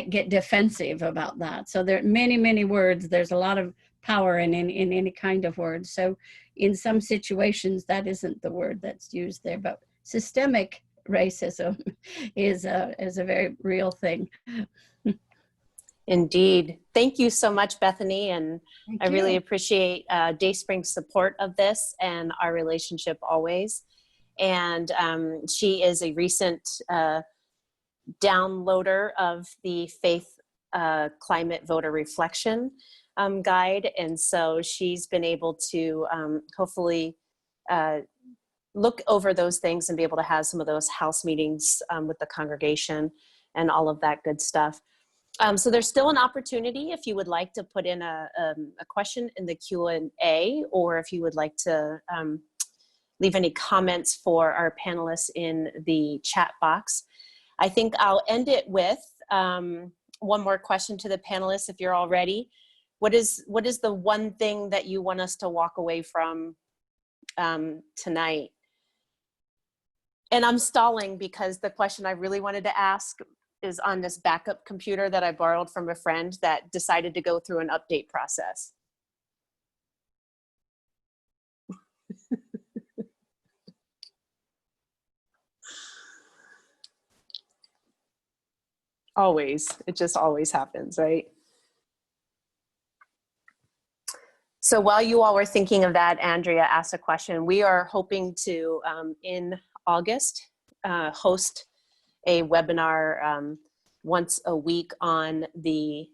get defensive about that. So there are many, many words. There's a lot of power in any kind of word. So in some situations, that isn't the word that's used there, but systemic racism is a very real thing. Indeed. Thank you so much, Bethany. And I really appreciate Dayspring's support of this and our relationship always. And she is a recent downloader of the Faith Climate Voter Reflection guide. And so she's been able to hopefully look over those things and be able to have some of those house meetings with the congregation and all of that good stuff. So there's still an opportunity if you would like to put in a question in the Q&A, or if you would like to leave any comments for our panelists in the chat box. I think I'll end it with one more question to the panelists, if you're all ready. What is the one thing that you want us to walk away from tonight? And I'm stalling because the question I really wanted to ask is on this backup computer that I borrowed from a friend that decided to go through an update process. Always, it just always happens, right? So while you all were thinking of that, Andrea asked a question. We are hoping to, in August, host a webinar once a week on the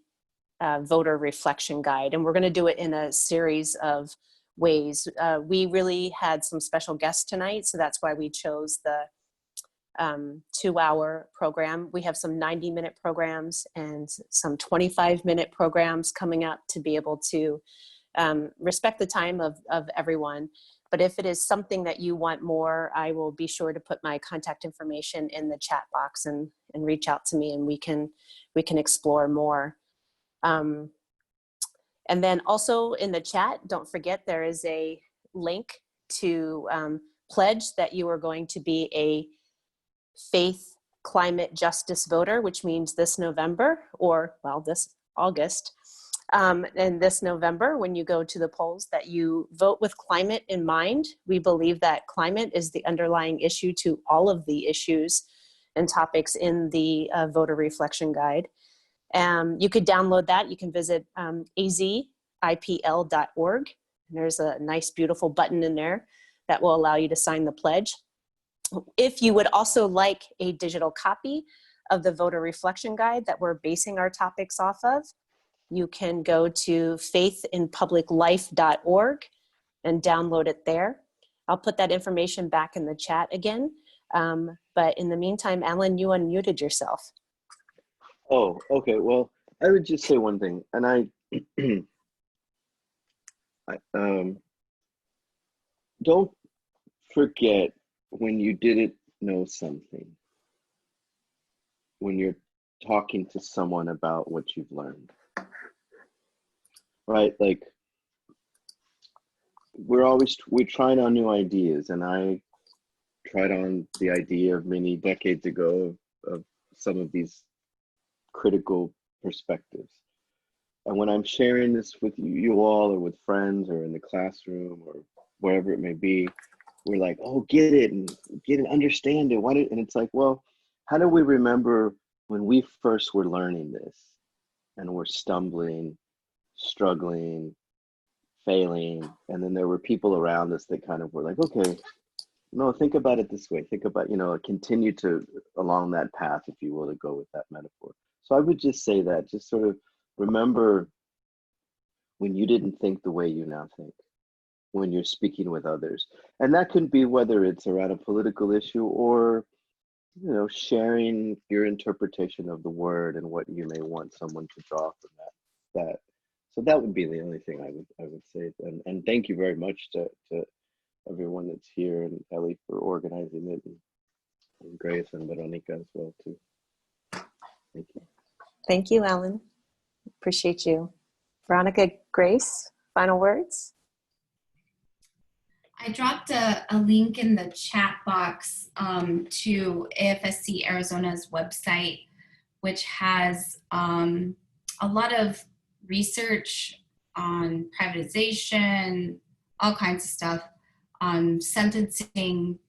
voter reflection guide. And we're gonna do it in a series of ways. We really had some special guests tonight, so that's why we chose the 2-hour program. We have some 90-minute programs and some 25-minute programs coming up to be able to respect the time of everyone. But if it is something that you want more, I will be sure to put my contact information in the chat box and reach out to me, and we can explore more. And then also in the chat, don't forget there is a link to pledge that you are going to be a Faith Climate Justice voter, which means this November, or well, this August, and this November, when you go to the polls, that you vote with climate in mind. We believe that climate is the underlying issue to all of the issues and topics in the voter reflection guide. You could download that. You can visit AZIPL.org. And there's a nice, beautiful button in there that will allow you to sign the pledge. If you would also like a digital copy of the voter reflection guide that we're basing our topics off of, you can go to faithinpubliclife.org and download it there. I'll put that information back in the chat again. But in the meantime, Alan, you unmuted yourself. Oh, okay. Well, I would just say one thing, and don't forget when you didn't know something, when you're talking to someone about what you've learned, right? Like, we're trying on new ideas, and I tried on the idea of many decades ago of some of these critical perspectives. And when I'm sharing this with you all, or with friends, or in the classroom, or wherever it may be, we're like, oh, get it, understand it. And it's like, well, how do we remember when we first were learning this and we're stumbling, struggling, failing, and then there were people around us that kind of were like, okay, no, think about it this way. Think about, continue to along that path, if you will, to go with that metaphor. So I would just say that, just sort of remember when you didn't think the way you now think, when you're speaking with others. And that could be whether it's around a political issue or, sharing your interpretation of the word and what you may want someone to draw from that. So that would be the only thing I would say. And thank you very much to everyone that's here, and Ellie for organizing it, and Grace and Veronica as well too. Thank you. Thank you, Alan. Appreciate you. Veronica, Grace, final words? I dropped a link in the chat box to AFSC Arizona's website, which has a lot of research on privatization, all kinds of stuff, on sentencing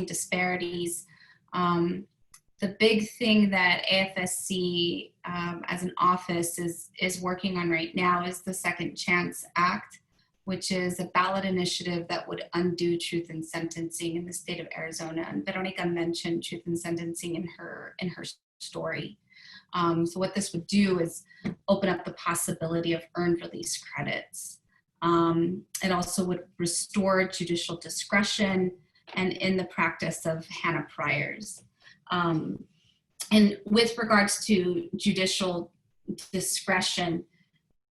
disparities. The big thing that AFSC as an office is working on right now is the Second Chance Act, which is a ballot initiative that would undo truth in sentencing in the state of Arizona. And Veronica mentioned truth in sentencing in her story. So what this would do is open up the possibility of earned release credits. It also would restore judicial discretion and in the practice of Hannah priors. And with regards to judicial discretion,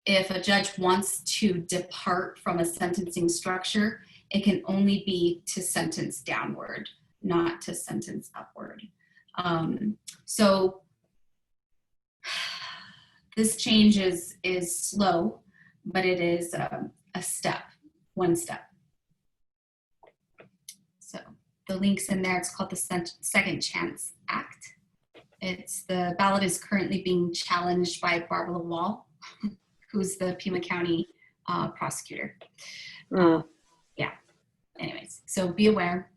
if a judge wants to depart from a sentencing structure, it can only be to sentence downward, not to sentence upward. So this change is slow, but it is a step, one step. So the link's in there. It's called the Second Chance Act. The ballot is currently being challenged by Barbara Wall, who's the Pima County prosecutor. Yeah, anyways, so be aware.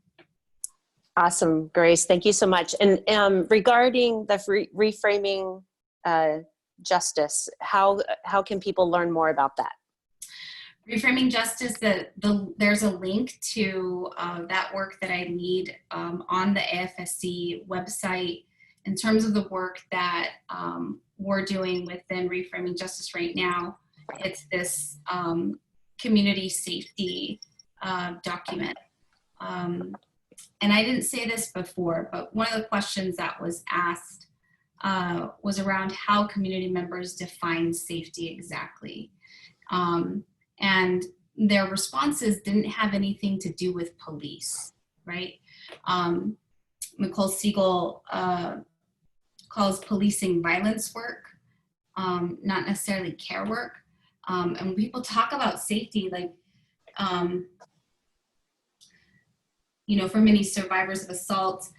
Awesome, Grace, thank you so much. And regarding the reframing justice, how can people learn more about that? Reframing Justice, there's a link to that work that I lead on the AFSC website. In terms of the work that we're doing within Reframing Justice right now, it's this community safety document. And I didn't say this before, but one of the questions that was asked was around how community members define safety exactly. And their responses didn't have anything to do with police, right? Nicole Siegel calls policing violence work, not necessarily care work. And when people talk about safety, like, for many survivors of assault,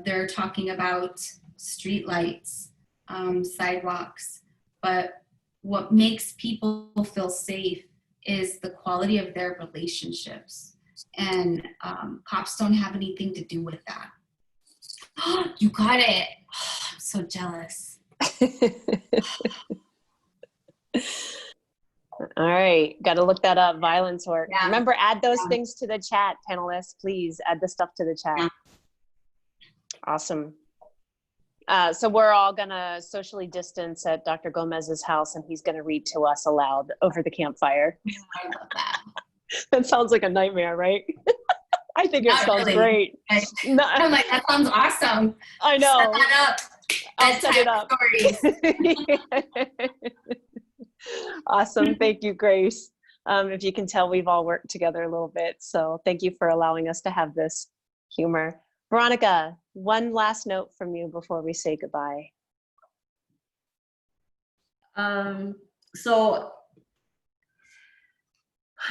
they're talking about street lights, sidewalks, but what makes people feel safe is the quality of their relationships. And cops don't have anything to do with that. You got it. Oh, I'm so jealous. All right, got to look that up. Violence work. Yeah. Remember, add those Yeah. things to the chat, panelists. Please add the stuff to the chat. Yeah. Awesome. So we're all gonna socially distance at Dr. Gomez's house, and he's gonna read to us aloud over the campfire. I love that. That sounds like a nightmare, right? I think it Not sounds really. great. No, I'm like, that sounds awesome. I know. Set that up. I'll set it Bedtime up. stories. Awesome. Thank you, Grace. If you can tell, we've all worked together a little bit. So thank you for allowing us to have this humor. Veronica, one last note from you before we say goodbye. So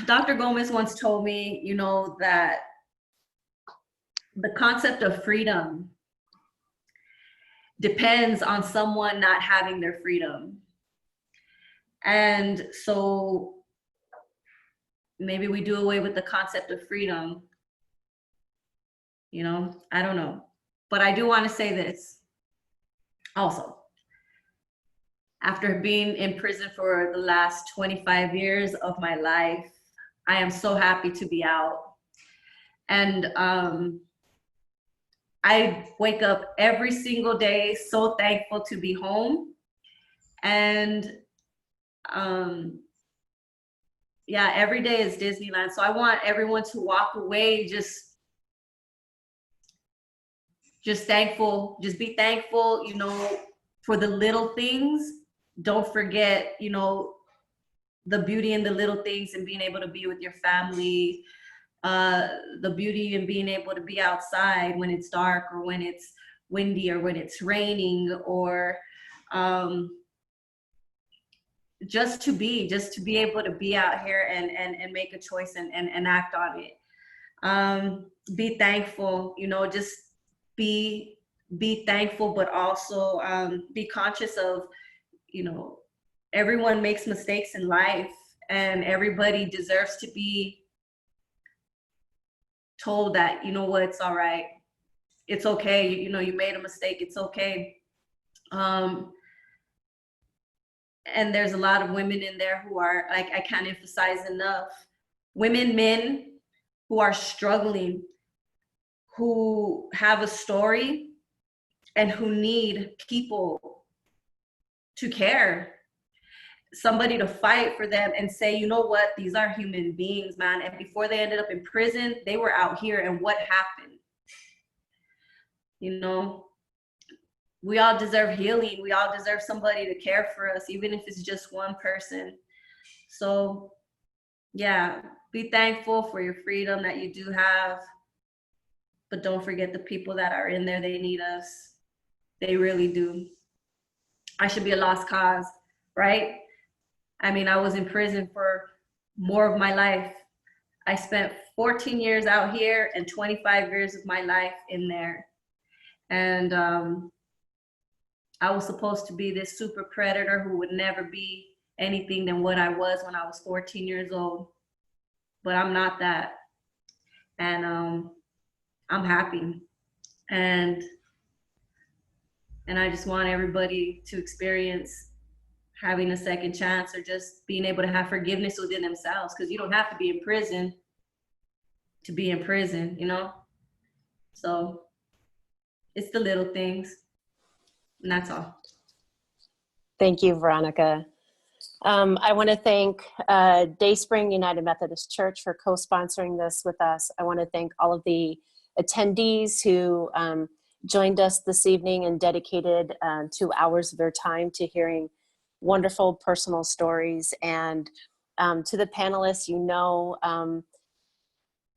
Dr. Gamez once told me, you know, that the concept of freedom depends on someone not having their freedom. And so maybe we do away with the concept of freedom. You know, I don't know. But I do want to say this also. After being in prison for the last 25 years of my life, I am so happy to be out. And I wake up every single day so thankful to be home. And yeah, every day is Disneyland. So I want everyone to walk away just thankful, just be thankful, you know, for the little things. Don't forget, you know, the beauty in the little things and being able to be with your family, the beauty in being able to be outside when it's dark or when it's windy or when it's raining, or just to be able to be out here and make a choice and act on it. Be thankful, you know, just be thankful, but also be conscious of, you know, everyone makes mistakes in life and everybody deserves to be told that, you know what, it's all right. It's okay. You know, you made a mistake. It's okay. And there's a lot of women in there who are, like, I can't emphasize enough, women, men who are struggling, who have a story and who need people to care, somebody to fight for them and say, you know what, these are human beings, man. And before they ended up in prison, they were out here, and what happened? You know, we all deserve healing. We all deserve somebody to care for us, even if it's just one person. So yeah, be thankful for your freedom that you do have, but don't forget the people that are in there. They need us. They really do. I should be a lost cause, right? I mean, I was in prison for more of my life. I spent 14 years out here and 25 years of my life in there. And I was supposed to be this super predator who would never be anything than what I was when I was 14 years old. But I'm not that. And I'm happy. And I just want everybody to experience having a second chance, or just being able to have forgiveness within themselves, because you don't have to be in prison to be in prison, you know? So it's the little things, and that's all. Thank you, Veronica. I want to thank Dayspring United Methodist Church for co-sponsoring this with us. I want to thank all of the attendees who joined us this evening and dedicated 2 hours of their time to hearing wonderful personal stories. And to the panelists, you know,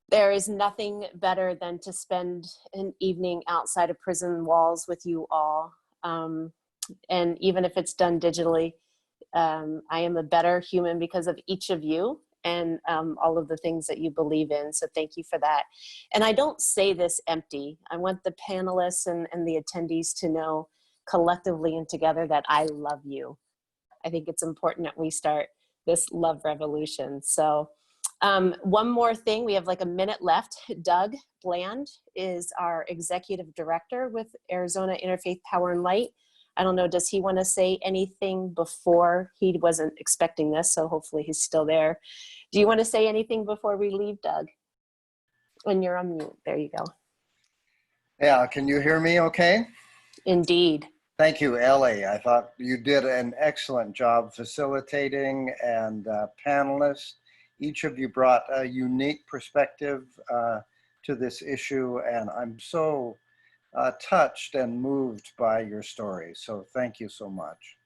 there is nothing better than to spend an evening outside of prison walls with you all. And even if it's done digitally, I am a better human because of each of you and all of the things that you believe in. So thank you for that. And I don't say this empty. I want the panelists and the attendees to know collectively and together that I love you. I think it's important that we start this love revolution. So One more thing, we have like a minute left. Doug Bland is our executive director with Arizona Interfaith Power and Light. I don't know, does he want to say anything before? He wasn't expecting this, so hopefully he's still there. Do you want to say anything before we leave, Doug? When you're on mute, there you go. Yeah, can you hear me okay? Indeed. Thank you, Ellie. I thought you did an excellent job facilitating, and panelists. Each of you brought a unique perspective to this issue, and I'm so touched and moved by your story. So thank you so much.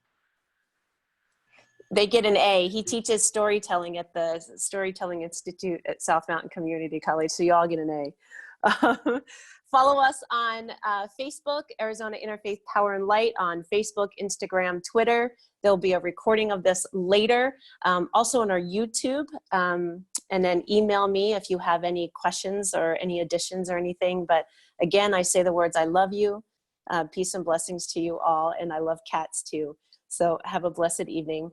They get an A. He teaches storytelling at the Storytelling Institute at South Mountain Community College, so you all get an A. Follow us on Facebook, Arizona Interfaith Power and Light, on Facebook, Instagram, Twitter. There'll be a recording of this later, also on our YouTube. And then email me if you have any questions or any additions or anything. But again, I say the words, I love you, peace and blessings to you all, and I love cats too. So have a blessed evening.